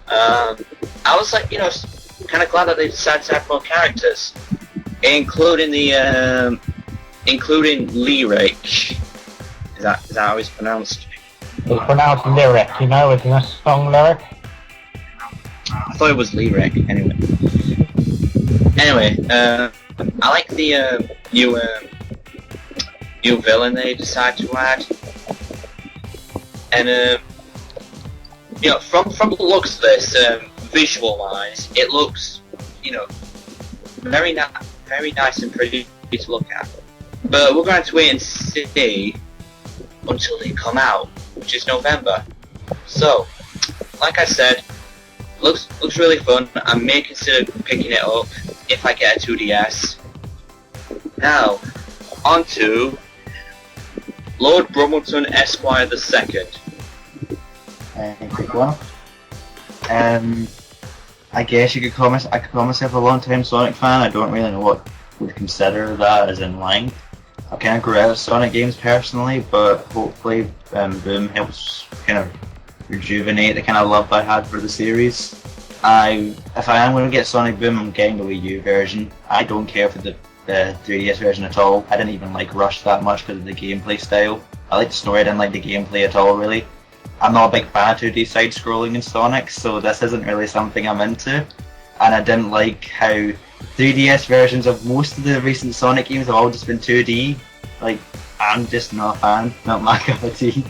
I was like, you know, kind of glad that they decided to add more characters, including including Lyric. Is that how it's pronounced? It's pronounced Lyric, you know, isn't a song lyric? I thought it was Lyric. Anyway, I like the new villain they decided to add, and you know, from the looks of this, visual-wise, it looks, you know, very nice and pretty to look at. But we're going to wait and see until they come out, which is November. So, like I said, looks really fun. I may consider picking it up if I get a 2DS. Now, on to Lord Brummelton Esquire II. Quick one. I guess you could call I could call myself a long-time Sonic fan. I don't really know what would consider that as in line. I kind of grew out of Sonic games personally, but hopefully Boom helps kind of rejuvenate the kind of love I had for the series. If I am going to get Sonic Boom, I'm getting the Wii U version. I don't care for the 3DS version at all. I didn't even like Rush that much because of the gameplay style. I like the story, I didn't like the gameplay at all really. I'm not a big fan of 2D side-scrolling in Sonic, so this isn't really something I'm into. And I didn't like how 3DS versions of most of the recent Sonic games have all just been 2D. Like, I'm just not a fan, not my cup of tea.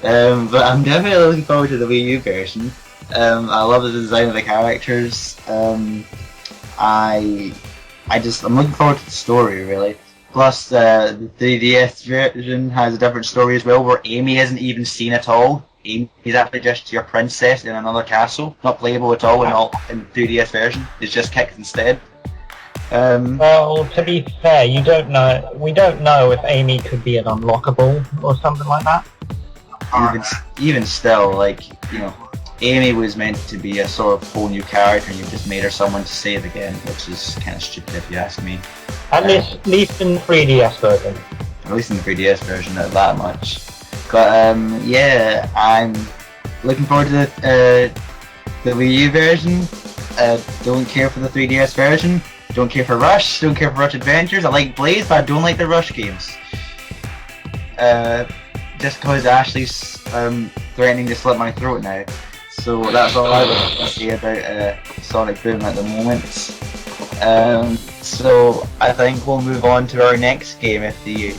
But I'm definitely looking forward to the Wii U version. I love the design of the characters. I'm looking forward to the story, really. Plus, the 3DS version has a different story as well, where Amy isn't even seen at all. Amy's actually just your princess in another castle, not playable at all in the 3DS version. It's just kicked instead. Well, to be fair, we don't know if Amy could be an unlockable or something like that. Even still, like, you know, Amy was meant to be a sort of whole new character, and you've just made her someone to save again, which is kind of stupid if you ask me. At least in the 3DS version. At least in the 3DS version, not that much. But yeah, I'm looking forward to the Wii U version. Don't care for the 3DS version. Don't care for Rush. Don't care for Rush Adventures. I like Blaze, but I don't like the Rush games. Just because Ashley's threatening to slit my throat now. So that's all I have to say about Sonic Boom at the moment. So I think we'll move on to our next game if the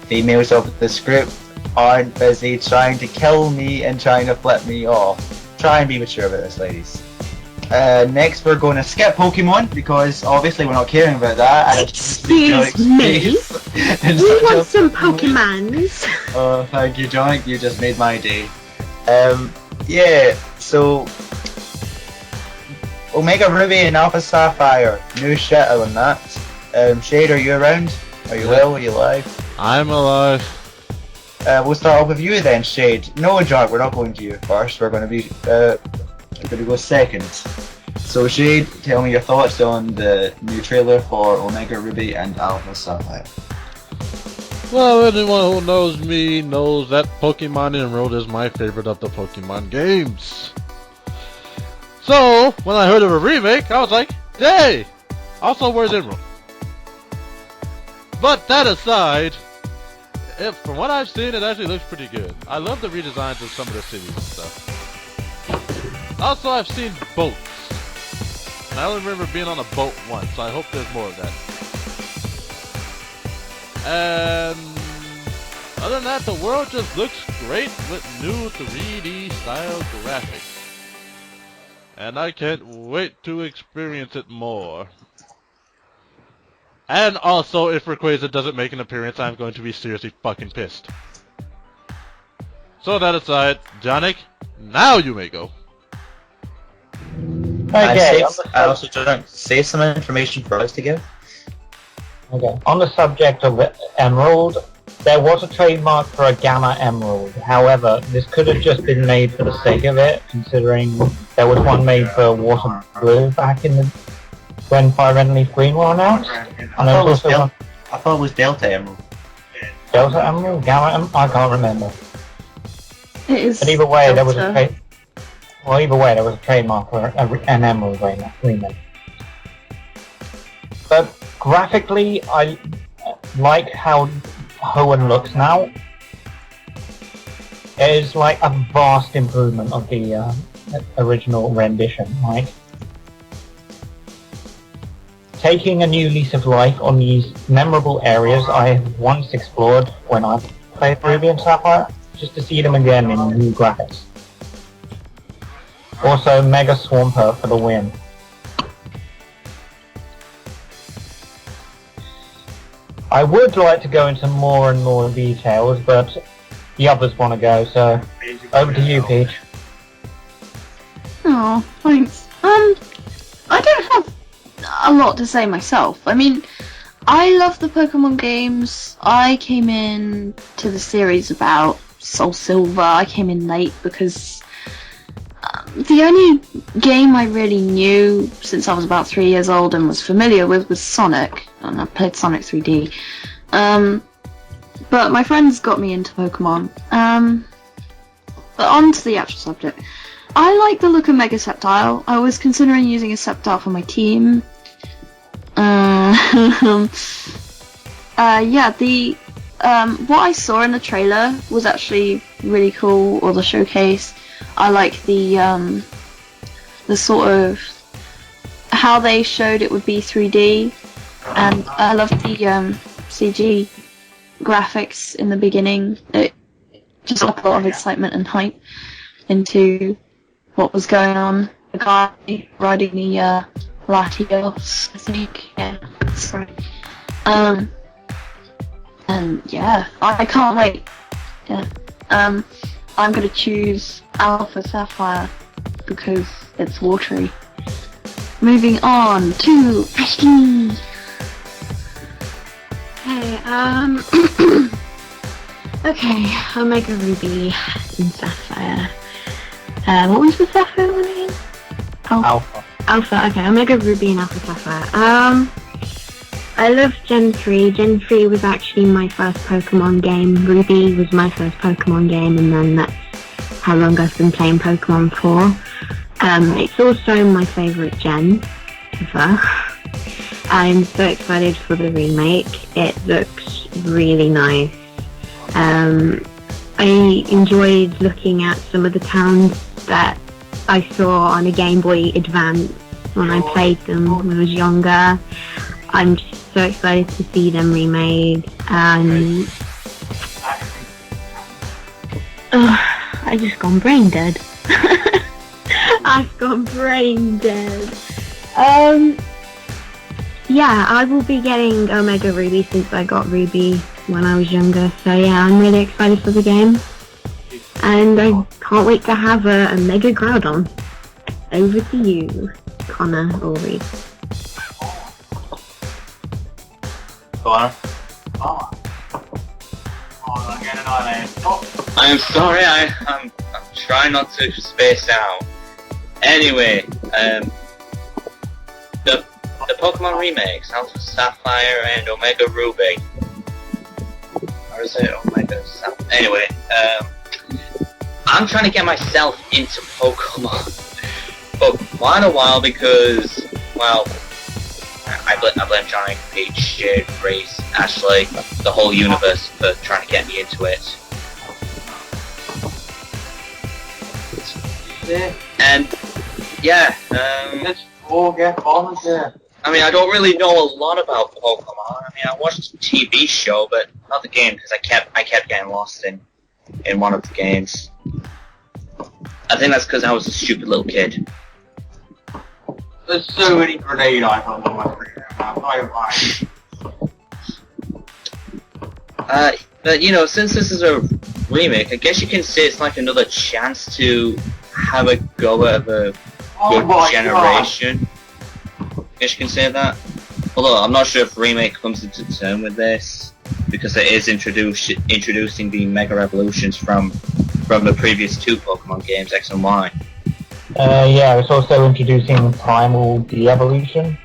females of the script aren't busy trying to kill me and trying to flip me off. Try and be mature about this, ladies. Next we're going to skip Pokemon because obviously we're not caring about that. Excuse me? You want some Pokemons? Oh, thank you, John. You just made my day. Yeah, so Omega Ruby and Alpha Sapphire. New shit on that. Shade, are you around? Are you well? Are you alive? I'm alive. We'll start off with you then, Shade. No, John, we're not going to you first. We're going to go second. So, Shade, tell me your thoughts on the new trailer for Omega Ruby and Alpha Sapphire. Well, anyone who knows me knows that Pokemon Emerald is my favorite of the Pokemon games. So, when I heard of a remake, I was like, yay! Also, where's Emerald? But that aside, from what I've seen, it actually looks pretty good. I love the redesigns of some of the cities and stuff. Also, I've seen boats. And I only remember being on a boat once, so I hope there's more of that. And other than that, the world just looks great with new 3D style graphics. And I can't wait to experience it more. And also, if Rayquaza doesn't make an appearance, I'm going to be seriously fucking pissed. So that aside, Jonik, now you may go. Okay. I also don't save some information for us to give. Okay. On the subject of Emerald, there was a trademark for a Gamma Emerald. However, this could have just been made for the sake of it, considering there was one made for Water Blue back in the when Fire Red and Leaf Green were announced. And I there was also one thought it was Delta Emerald. Delta Emerald, Gamma Emerald. I can't remember. It is. But either way, there was a Delta. there was a trademark for an Emerald remake. But graphically, I like how Hoenn looks now. It is like a vast improvement of the original rendition. Like taking a new lease of life on these memorable areas I once explored when I played Ruby and Sapphire, just to see them again in new graphics. Also, Mega Swampert for the win. I would like to go into more and more details, but the others want to go, so over to you, Peach. Oh, thanks. I don't have a lot to say myself. I mean, I love the Pokemon games. I came in to the series about Soul Silver. I came in late because the only game I really knew since I was about 3 years old and was familiar with was Sonic, and I played Sonic 3D. But my friends got me into Pokemon. But on to the actual subject. I like the look of Mega Sceptile. I was considering using a Sceptile for my team. Yeah, the what I saw in the trailer was actually really cool, or the showcase. I like the sort of how they showed it would be 3D, and I love the CG graphics in the beginning. It just got a lot of excitement and hype into what was going on. The guy riding the Latios, I think. Yeah, that's right. And yeah, I can't wait. Yeah. I'm gonna choose Alpha Sapphire because it's watery. Moving on to Ashley. Hey, okay, Omega Ruby and Sapphire. What was the Sapphire one again? Alpha. Alpha, okay, Omega Ruby and Alpha Sapphire. I love Gen 3. Gen 3 was actually my first Pokemon game. Ruby was my first Pokemon game, and then that's how long I've been playing Pokemon for. It's also my favourite gen ever. I'm so excited for the remake. It looks really nice. I enjoyed looking at some of the towns that I saw on a Game Boy Advance when I played them when I was younger. I'm just so excited to see them remade. I just gone brain dead. I've gone brain dead. Yeah, I will be getting Omega Ruby since I got Ruby when I was younger. So yeah, I'm really excited for the game. And I can't wait to have a Mega Groudon. Over to you, Connor or Reed. Connor? Oh, I'm getting on it. Oh. I'm sorry, I'm trying not to space out. Anyway, the Pokemon remakes, Alpha Sapphire and Omega Ruby. Or is it Omega Sapphire? Anyway, I'm trying to get myself into Pokemon for quite a while because, well, I blame Johnny, Peach, Jade, Grace, Ashley, the whole universe for trying to get me into it. And yeah, Let's all get on with it. I mean, I don't really know a lot about Pokemon. I mean, I watched the TV show, but not the game because I kept getting lost in one of the games. I think that's because I was a stupid little kid. There's so many grenade icons on my screen. But you know, since this is a remake, I guess you can say it's like another chance to have a go at a good generation. I guess you can say that. Although I'm not sure if remake comes into term with this. because it is introducing the Mega Evolutions from the previous 2 Pokemon games, X and Y. Yeah, it's also introducing Primal De-Evolution.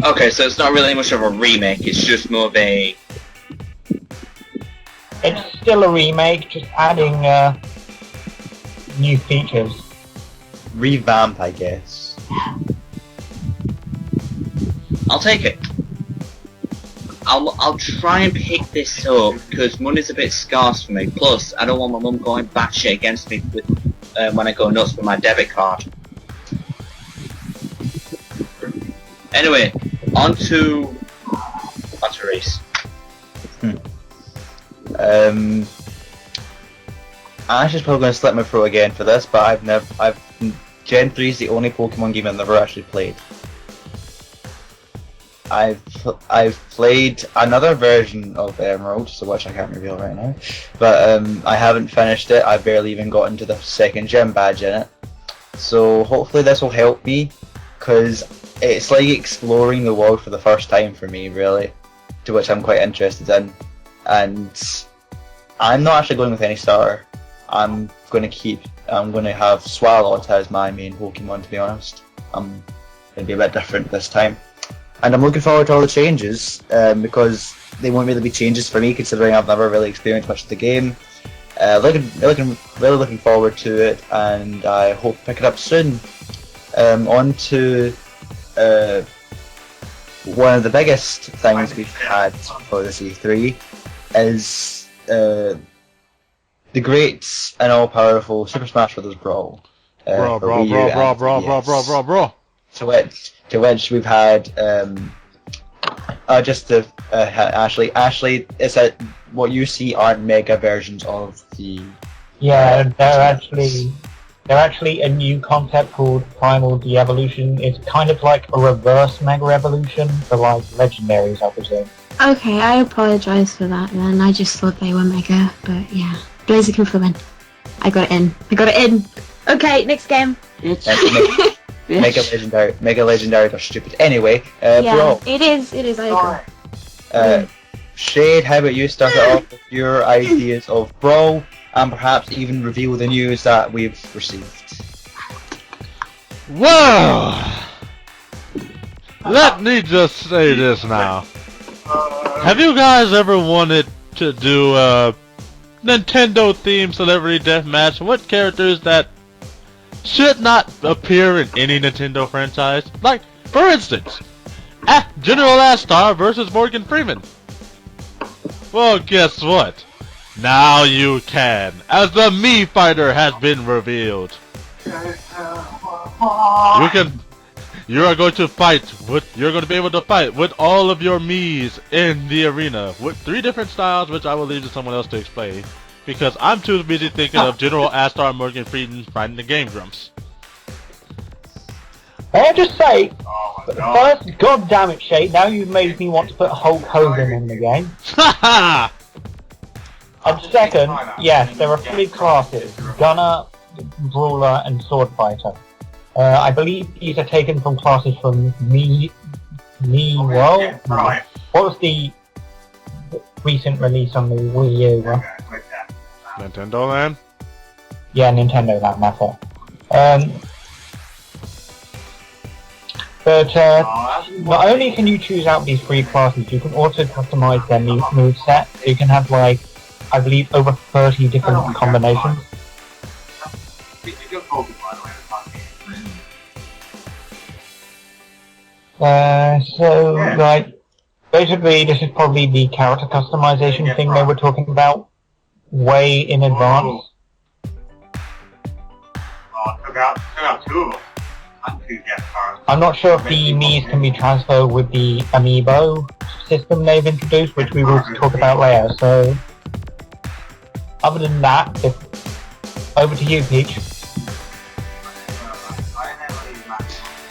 Okay, so it's not really much of a remake, it's just more of a... It's still a remake, just adding new features. Revamp, I guess. I'll take it. I'll try and pick this up, because money's a bit scarce for me, plus I don't want my mum going batshit against me with, when I go nuts with my debit card. Anyway, on to Reese. Ash is probably going to slip my throat again for this, but Gen 3 is the only Pokemon game I've never actually played. I've played another version of Emerald, so which I can't reveal right now, but I haven't finished it. I've barely even got into the 2nd Gen badge in it. So hopefully this will help me, because it's like exploring the world for the first time for me, really, to which I'm quite interested in. And I'm not actually going with any starter. I'm going to have Swalot as my main Pokemon, to be honest. I'm going to be a bit different this time. And I'm looking forward to all the changes, because they won't really be changes for me, considering I've never really experienced much of the game. Really looking forward to it, and I hope to pick it up soon. On to one of the biggest things we've had for this E3 is the great and all-powerful Super Smash Bros. Brawl. Bro. To which we've had Ashley, is that what you see are mega versions of the... Yeah, they're actually a new concept called Primal De-Evolution. It's kind of like a reverse Mega Evolution for like legendaries, I presume. Okay, I apologise for that then. I just thought they were mega, but yeah. Blaziken for the win. I got it in. Okay, next game. Mega legendaries are stupid. Anyway, Yeah, Brawl. it is, I agree. Shade, how about you start it off with your ideas of Brawl, and perhaps even reveal the news that we've received. Well, let me just say this now. Have you guys ever wanted to do a Nintendo themed celebrity deathmatch? What characters that should not appear in any Nintendo franchise? Like, for instance, General Astar versus Morgan Freeman. Well, guess what? Now you can, as the Mii Fighter has been revealed. You're going to be able to fight with all of your Miis in the arena with 3 different styles, which I will leave to someone else to explain, because I'm too busy thinking of General Astar and Morgan Freeman fighting the Game Grumps. May I just say, first, god damn it, Shade, now you've made me want to put Hulk Hogan in the game. Haha! And second, yes, there are 3 classes: Gunner, Brawler, and Sword Fighter. I believe these are taken from classes from Mii World. Right. What was the recent release on the Wii U? Nintendo Land? Yeah, Nintendo Land, that's it. But not only can you choose out these 3 classes, you can also customize their moveset. You can have, like, I believe over 30 different combinations. So, like, basically this is probably the character customization thing they were talking about way in advance. Took out 2 of them. I'm not sure if the Miis can be transferred with the Amiibo system they've introduced, which we will talk about later, so... Other than that, over to you, Peach.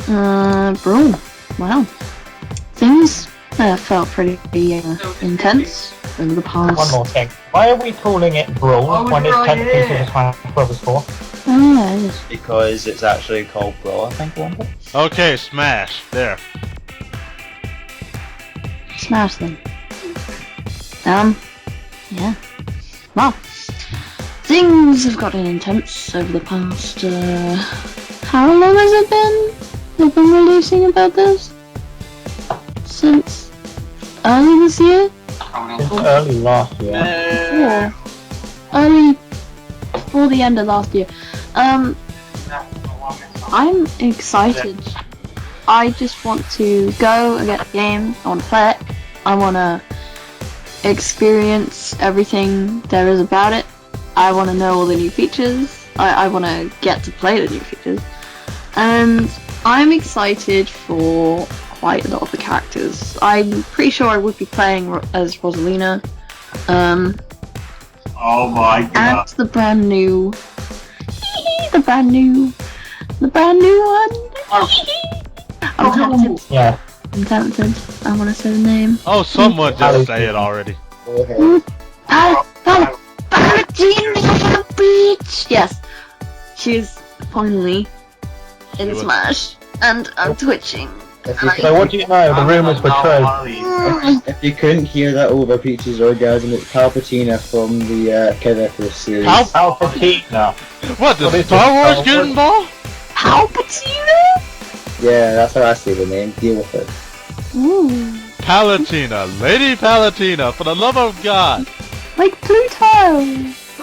Brawl. Wow. Things felt pretty intense over the past... One more thing. Why are we calling it Brawl when it's technically Super Smash Bros. 4? Oh yeah, it is. Because it's actually called Brawl, I think, wasn't it? Okay, Smash. There. Smash them. Yeah. Well, things have gotten intense over the past, how long has it been? They've been releasing about this? Since early this year? Since early last year. Yeah. Early, before the end of last year. I'm excited. I just want to go and get the game. I want to play it. I want to experience everything there is about it. I want to know all the new features. I want to get to play the new features. And I'm excited for quite a lot of the characters. I'm pretty sure I would be playing as Rosalina. Oh my god. And the brand new one. I'm tempted. Yeah. I'm tempted. I want to say the name. Oh, someone just say it already. Go ahead. Palutena Beach. Yes, she's finally in She was- Smash, and I'm twitching. If you, So what do you know? The rumours were true. if you couldn't hear that over Peach's orgasm, it's Palpatine from the Kid Icarus series. Palpatine. What, What the is Star it? Wars Star get Wars? involved? Palpatine. Yeah, that's how I say the name. Deal with it. Ooh, Palatina, Lady Palatina, for the love of God. like Pluto.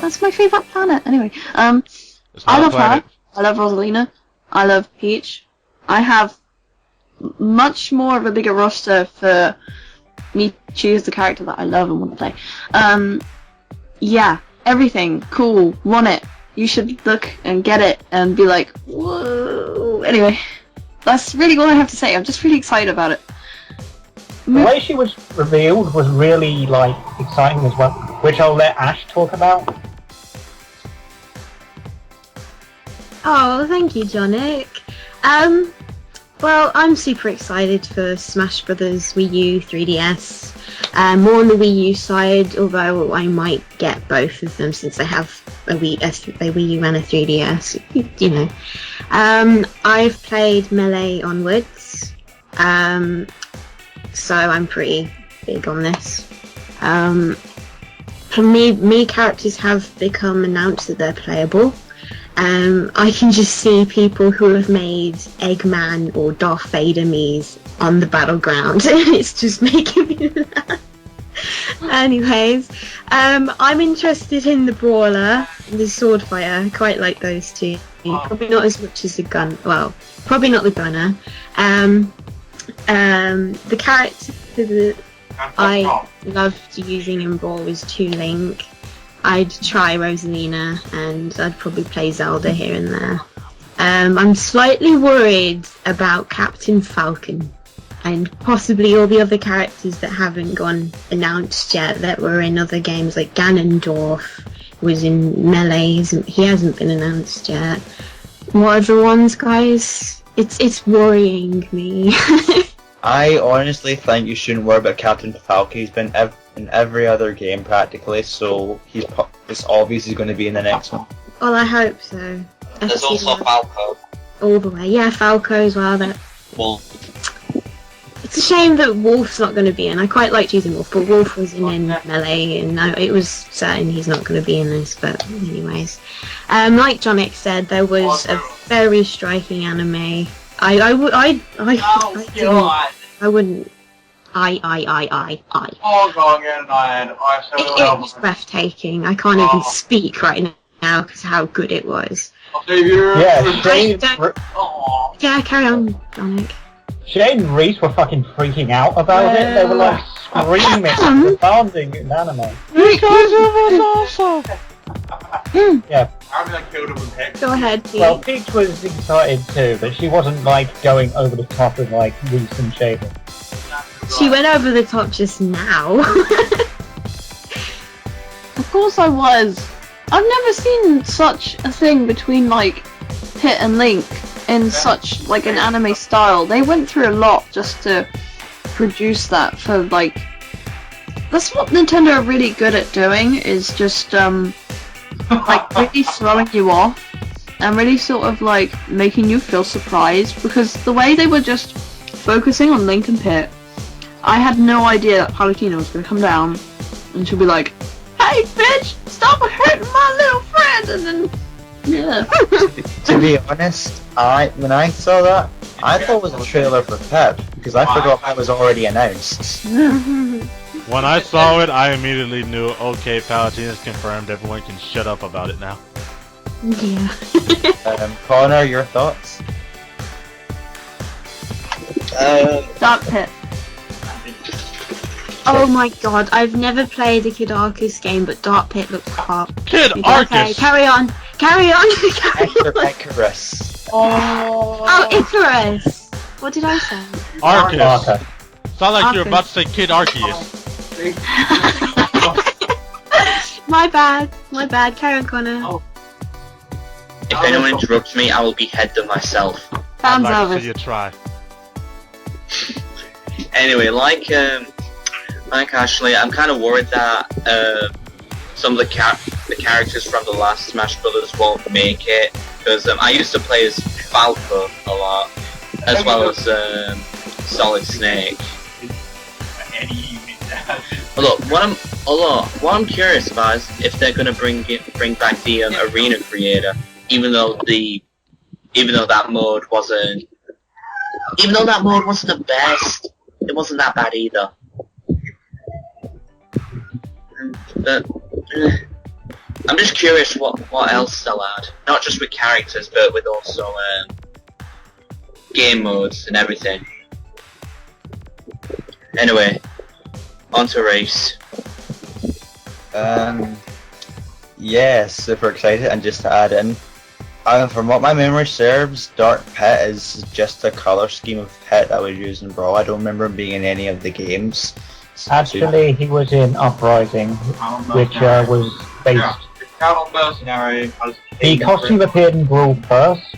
That's my favorite planet. Anyway, It's I not a love planet. her. I love Rosalina. I love Peach. I have much more of a bigger roster for me to choose the character that I love and want to play. Yeah, everything cool. Want it. You should look and get it and be like, whoa. Anyway, that's really all I have to say. I'm just really excited about it. The way she was revealed was really, like, exciting as well, which I'll let Ash talk about. Oh, thank you, Jonic. Well, I'm super excited for Smash Brothers Wii U 3DS. More on the Wii U side, although I might get both of them since I have a Wii U and a 3DS. You know. I've played Melee onwards, so I'm pretty big on this. For me, characters have become announced that they're playable. I can just see people who have made Eggman or Darth Vader me's on the battleground. It's just making me laugh. Anyways, I'm interested in the Brawler, the Sword Fighter. I quite like those two. Probably not as much as the Gun. Well, probably not the Gunner. The character that I loved using in Brawl was Toon Link. I'd try Rosalina and I'd probably play Zelda here and there. I'm slightly worried about Captain Falcon and possibly all the other characters that haven't gone announced yet that were in other games, like Ganondorf was in Melee. He hasn't been announced yet. What other ones, guys? It's worrying me. I honestly think you shouldn't worry about Captain Falcon. He's been in every other game practically, so it's obvious he's going to be in the next one. Well, I hope so. There's also Falco. all the way. Yeah, Falco as well. Well, It's a shame that Wolf's not going to be in. I quite liked using Wolf, but Wolf was in Melee, and it was certain he's not going to be in this. But anyways, like Jonic said, there was a very striking anime. I wouldn't. Oh god, again, I said It was breathtaking. I can't even speak right now because how good it was. I'll save you. Yeah, Shane, Oh. Yeah, carry on, Jonic. Shane and Reese were fucking freaking out about it. They were like screaming, demanding an anime. Because it was awesome! Yeah. How did I kill him with hex? Go ahead, Pete. Well, Peach was excited too, but she wasn't like going over the top with like Reese and Shaven. She went over the top just now. Of course I was. I've never seen such a thing between like Pit and Link in such like an anime style. They went through a lot just to produce that for like. That's what Nintendo are really good at doing, is just like really throwing you off and really sort of like making you feel surprised, because the way they were just focusing on Link and Pit, I had no idea that Palutena was going to come down and she'll be like, "Hey, bitch, stop hurting my little friend!" And then, yeah. To be honest, when I saw that, I thought it was a trailer for Pip, because I forgot that was already announced. When I saw it, I immediately knew, okay, Palutena is confirmed, everyone can shut up about it now. Yeah. Connor, your thoughts? Dark Pit. Oh my god, I've never played a Kid Arcus game, but Dark Pit looks hot. Kid Okay, Arcus! carry on. Carry on. Icarus. Oh, Icarus. What did I say? Arcus! Arthur. Sound like you're Arcus. about to say Kid Arceus. My bad. Carry on, Connor. If anyone interrupts me, I will behead them myself. I'd Sounds like to Elvis. see you try. Anyway, like Ashley, I'm kind of worried that some of the characters from the last Smash Brothers won't make it, because I used to play as Falco a lot, as well as Solid Snake. Although what I'm curious about is if they're gonna bring back the Arena Creator, even though that mode wasn't the best. It wasn't that bad either. But I'm just curious what else they'll add. Not just with characters, but with also game modes and everything. Anyway, on to race. Yeah, super excited, and just to add in, from what my memory serves, Dark Pit is just a colour scheme of Pit that was used in Brawl. I don't remember him being in any of the games. Actually, he was in Uprising, which was based. Cattle Mercenary has The costume appeared in Brawl first,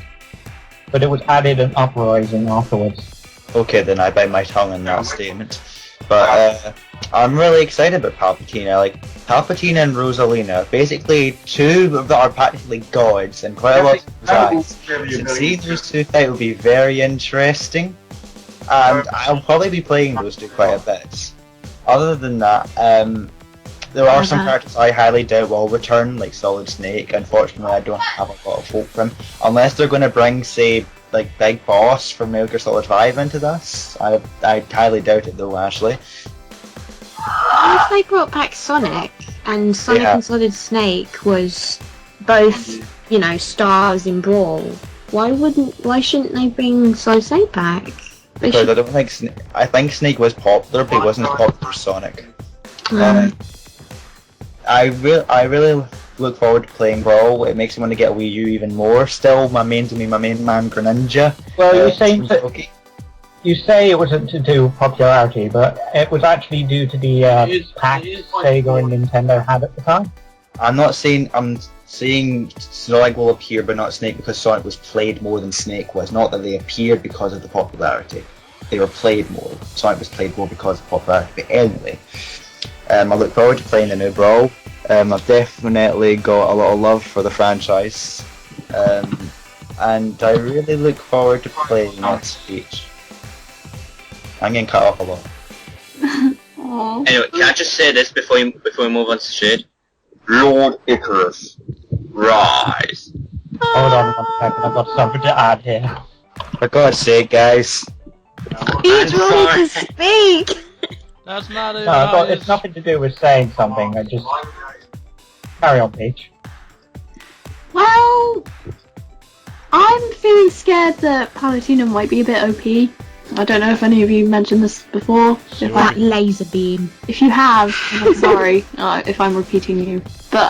but it was added in Uprising afterwards. Okay, then I bite my tongue in that statement. But I'm really excited about Palutena. Like, Palutena and Rosalina, basically two that are practically gods and quite a lot of eyes. So seeing those two fight would be very interesting, and I'll probably be playing those two quite a bit. Other than that, there are some characters I highly doubt will return, like Solid Snake. Unfortunately, I don't have a lot of hope for him, unless they're going to bring, say, like Big Boss from Metal Gear Solid 5 into this. I highly doubt it though, Ashley. If they brought back Sonic, and Sonic Yeah. and Solid Snake was both, you know, stars in Brawl, why shouldn't they bring Solid Snake back? They Because I should, don't think I think Snake was popular, but he wasn't as popular as Sonic. um, I really look forward to playing Brawl. It makes me want to get a Wii U even more. Still, my main man Greninja. Well, you're saying seems that okay. you say it wasn't to do with popularity, but it was actually due to the pack Sega and Nintendo had at the time. I'm not saying I'm saying Sonic will appear, but not Snake, because Sonic was played more than Snake was. Not that they appeared because of the popularity. They were played more. Sonic was played more because of popularity. But anyway, I look forward to playing the new Brawl. I've definitely got a lot of love for the franchise, and I really look forward to playing it each. I'm getting cut off a lot. Aww. Anyway, can I just say this before we move on to Shade? Lord Icarus, rise. Hold on 1 second, I've got something to add here. For God's sake, guys. he's ready to speak! That's not it. No, it's nothing to do with saying something, I just... Carry on, Peach. Well, I'm feeling scared that Palutena might be a bit OP. I don't know if any of you mentioned this before. That laser beam. If you have, I'm sorry if I'm repeating you. But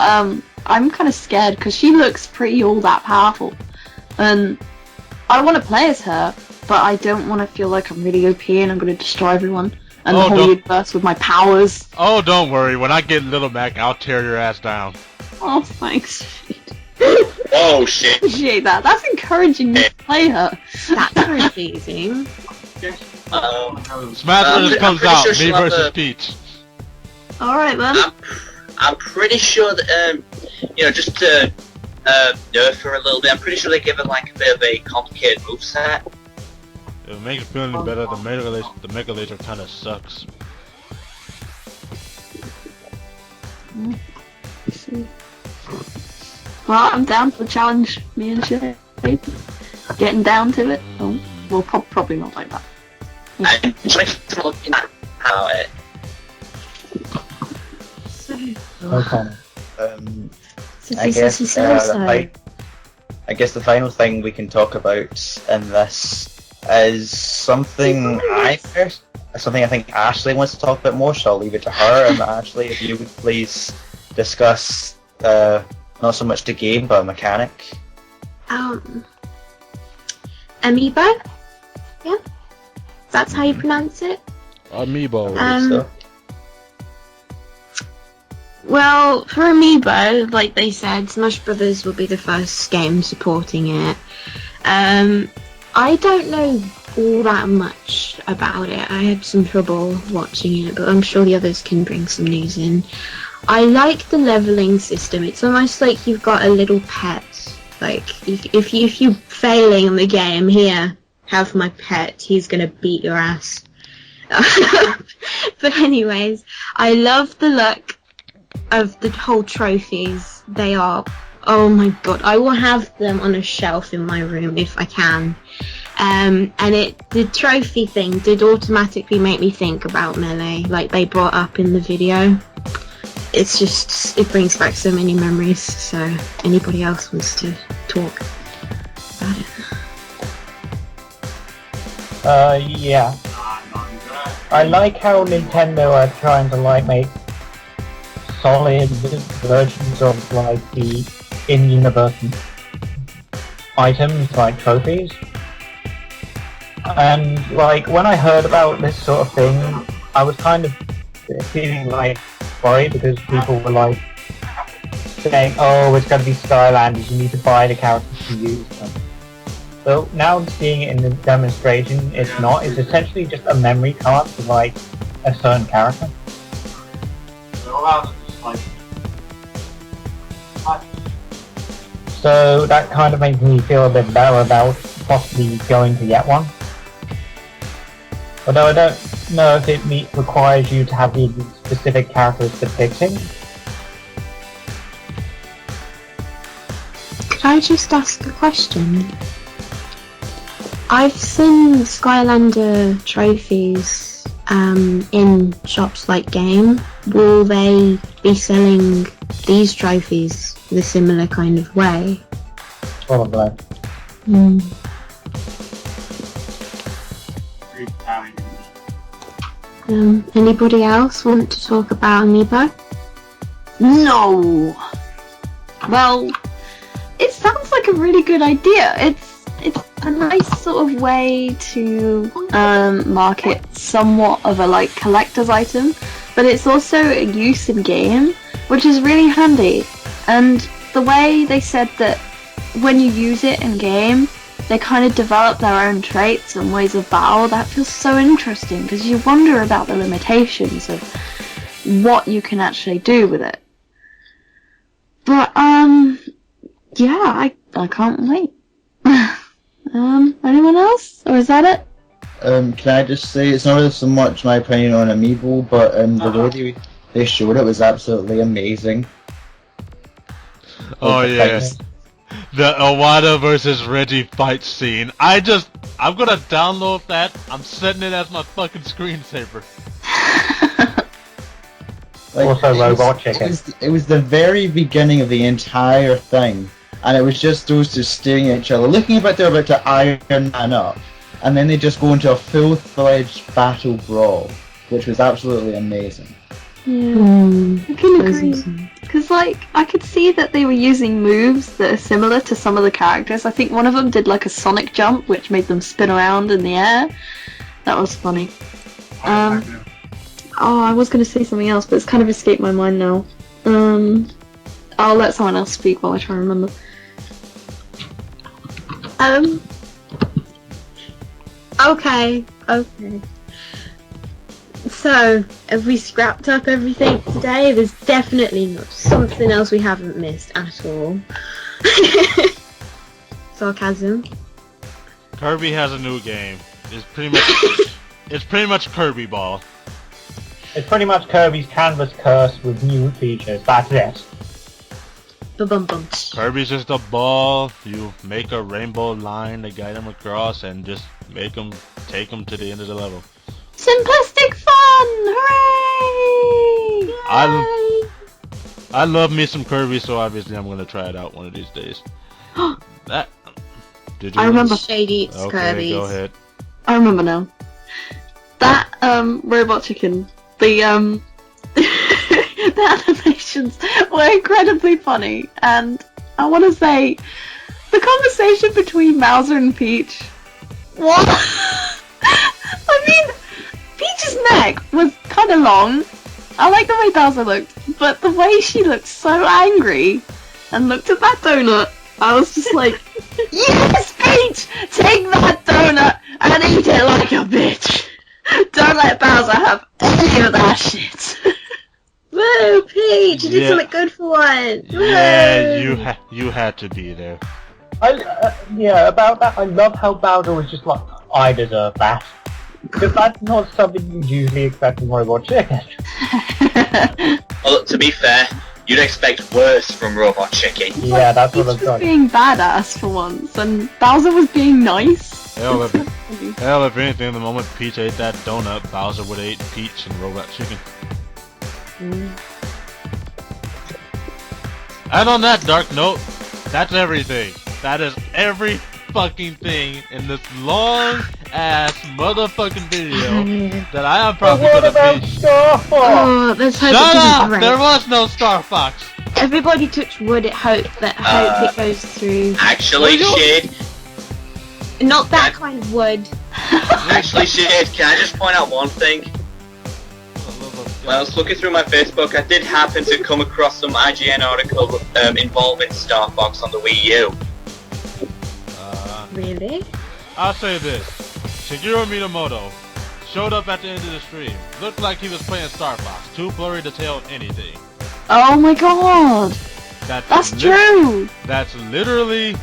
I'm kind of scared because she looks pretty all that powerful. And I want to play as her, but I don't want to feel like I'm really OP and I'm going to destroy everyone and the whole don't- universe with my powers. Oh, don't worry. When I get Little Mac, I'll tear your ass down. Oh, thanks. Oh shit. Appreciate that. That's encouraging me to play her. That's very pleasing. Smash Brothers I'm comes pretty out. sure Me she'll have versus a- Peach. Alright then. I'm pretty sure that just to nerf her a little bit, I'm pretty sure they give her like a bit of a complicated moveset. If it makes you feel any better, the Mega Laser kind of sucks. Well, I'm down for the challenge, me and Shay. Getting down to it. Oh, well, probably not like that. I'm just looking at how it. Okay. I guess I guess the final thing we can talk about in this is something I think Ashley wants to talk about more, so I'll leave it to her. And Ashley, if you would please discuss not so much the game but a mechanic. Amiibo? Yeah? That's how you pronounce it? Amiibo. So, Well, for Amiibo, like they said, Smash Brothers will be the first game supporting it. I don't know all that much about it. I had some trouble watching it, but I'm sure the others can bring some news in. I like the leveling system. It's almost like you've got a little pet. Like, if you're failing in the game, here, have my pet. He's gonna beat your ass. But anyways, I love the look of the whole trophies. They are, oh my god, I will have them on a shelf in my room if I can. And the trophy thing did automatically make me think about Melee, like they brought up in the video. It's just, it brings back so many memories, so anybody else wants to talk about it? Yeah. I like how Nintendo are trying to like make solid versions of like the in-universe items like trophies. And like when I heard about this sort of thing, I was kind of feeling like worried because people were like saying, "Oh, it's going to be Skylanders. You need to buy the characters to use them." So now seeing it in the demonstration, it's not. It's essentially just a memory card for like a certain character. So that kind of makes me feel a bit better about possibly going to get one. Although I don't know if it requires you to have the specific characters depicting. Could I just ask a question? I've seen Skylander trophies in shops like Game. Will they be selling these trophies the similar kind of way? Probably. Anybody else want to talk about Amiibo? No. Well, it sounds like a really good idea. It's a nice sort of way to market somewhat of a like collector's item, but it's also a use in game, which is really handy. And the way they said that when you use it in game, they kind of develop their own traits and ways of battle, that feels so interesting because you wonder about the limitations of what you can actually do with it. But yeah, I can't wait. Anyone else? Or is that it? can I just say, it's not really so much my opinion on Amiibo, but the way they showed it was absolutely amazing. Oh yeah. The Owada versus Reggie fight scene. I'm gonna download that. I'm setting it as my fucking screensaver. Also Robot Chicken. It was the very beginning of the entire thing, and it was just those two staring at each other, looking like they're about to Iron Man up, and then they just go into a full-fledged battle brawl, which was absolutely amazing. Yeah, I can agree. Because, like, I could see that they were using moves that are similar to some of the characters. I think one of them did, like, a sonic jump, which made them spin around in the air. That was funny. Oh, I was going to say something else, but it's kind of escaped my mind now. I'll let someone else speak while I try and remember. Okay. So, have we scrapped up everything today? There's definitely not something else we haven't missed at all. Sarcasm. Kirby has a new game. It's pretty much Kirby Ball. It's pretty much Kirby's Canvas Curse with new features. That's it. Ba-bum-bum. Kirby's just a ball. You make a rainbow line to guide him across, and just make him take him to the end of the level. Simplistic fun! Hooray! I love me some Kirby, so obviously I'm gonna try it out one of these days. That did you? I remember. Shady eats Okay, Kirby's. go ahead. I remember now. That robot chicken, the the animations were incredibly funny, and I want to say the conversation between Bowser and Peach. What? I mean, Peach's neck was kind of long. I like the way Bowser looked, but the way she looked so angry and looked at that donut, I was just like, yes, Peach! Take that donut and eat it like a bitch! Don't let Bowser have any of that shit! Woo, Peach! You did Yeah. something good for once! Yeah, Woo. you had to be there. Yeah, about that, I love how Bowser was just like, I deserve that. Because that's not something you'd usually expect from Robot Chicken. Well, to be fair, you'd expect worse from Robot Chicken. Yeah, that's Peach what I've was done. being badass for once, and Bowser was being nice. Hell, if anything, the moment Peach ate that donut, Bowser would have ate Peach and Robot Chicken. And on that dark note, that's everything. That is every fucking thing in this long ass motherfucking video that I am But probably what gonna about be. Star Fox? Oh, let's hope Shut it up! doesn't break. There was no Star Fox. Everybody touch wood. Hope it goes through. Actually, Well, Shade, Not that kind of wood. actually, Shade, can I just point out one thing? When I was looking through my Facebook, I did happen to come across some IGN article involving Star Fox on the Wii U. Really? I'll say this. Shigeru Minamoto showed up at the end of the stream. Looked like he was playing Star Fox. Too blurry to tell anything. Oh my god! That's true! That's literally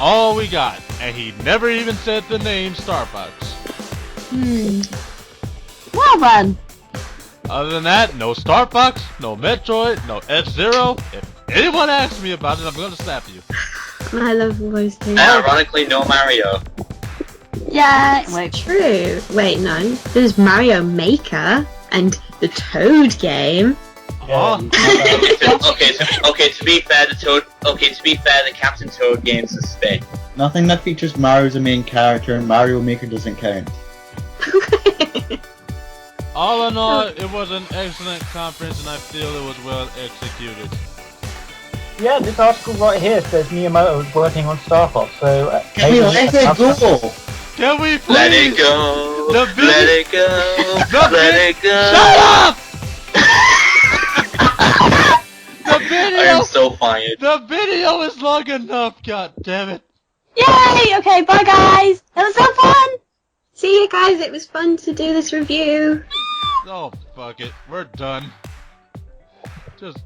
all we got. And he never even said the name Star Fox. Well then. Other than that, no Star Fox, no Metroid, no F-Zero. If anyone asks me about it, I'm gonna slap you. I love all those things. And ironically, no Mario. Yeah. That's Wait. true. Wait, no. There's Mario Maker and the Toad game. Oh. Okay, to be fair, the Captain Toad game's a spin. Nothing that features Mario as a main character and Mario Maker doesn't count. All in all, it was an excellent conference, and I feel it was well executed. Yeah, this article right here says Miyamoto is working on Star Fox, so... Can we let it go? Can we please? Let it go. The video- Let it go. The Let it go. Shut up! The I video. am so fired. The video is long enough. God damn it. Yay! Okay, bye guys! That was so fun! See you guys, it was fun to do this review. Oh fuck it, we're done. Just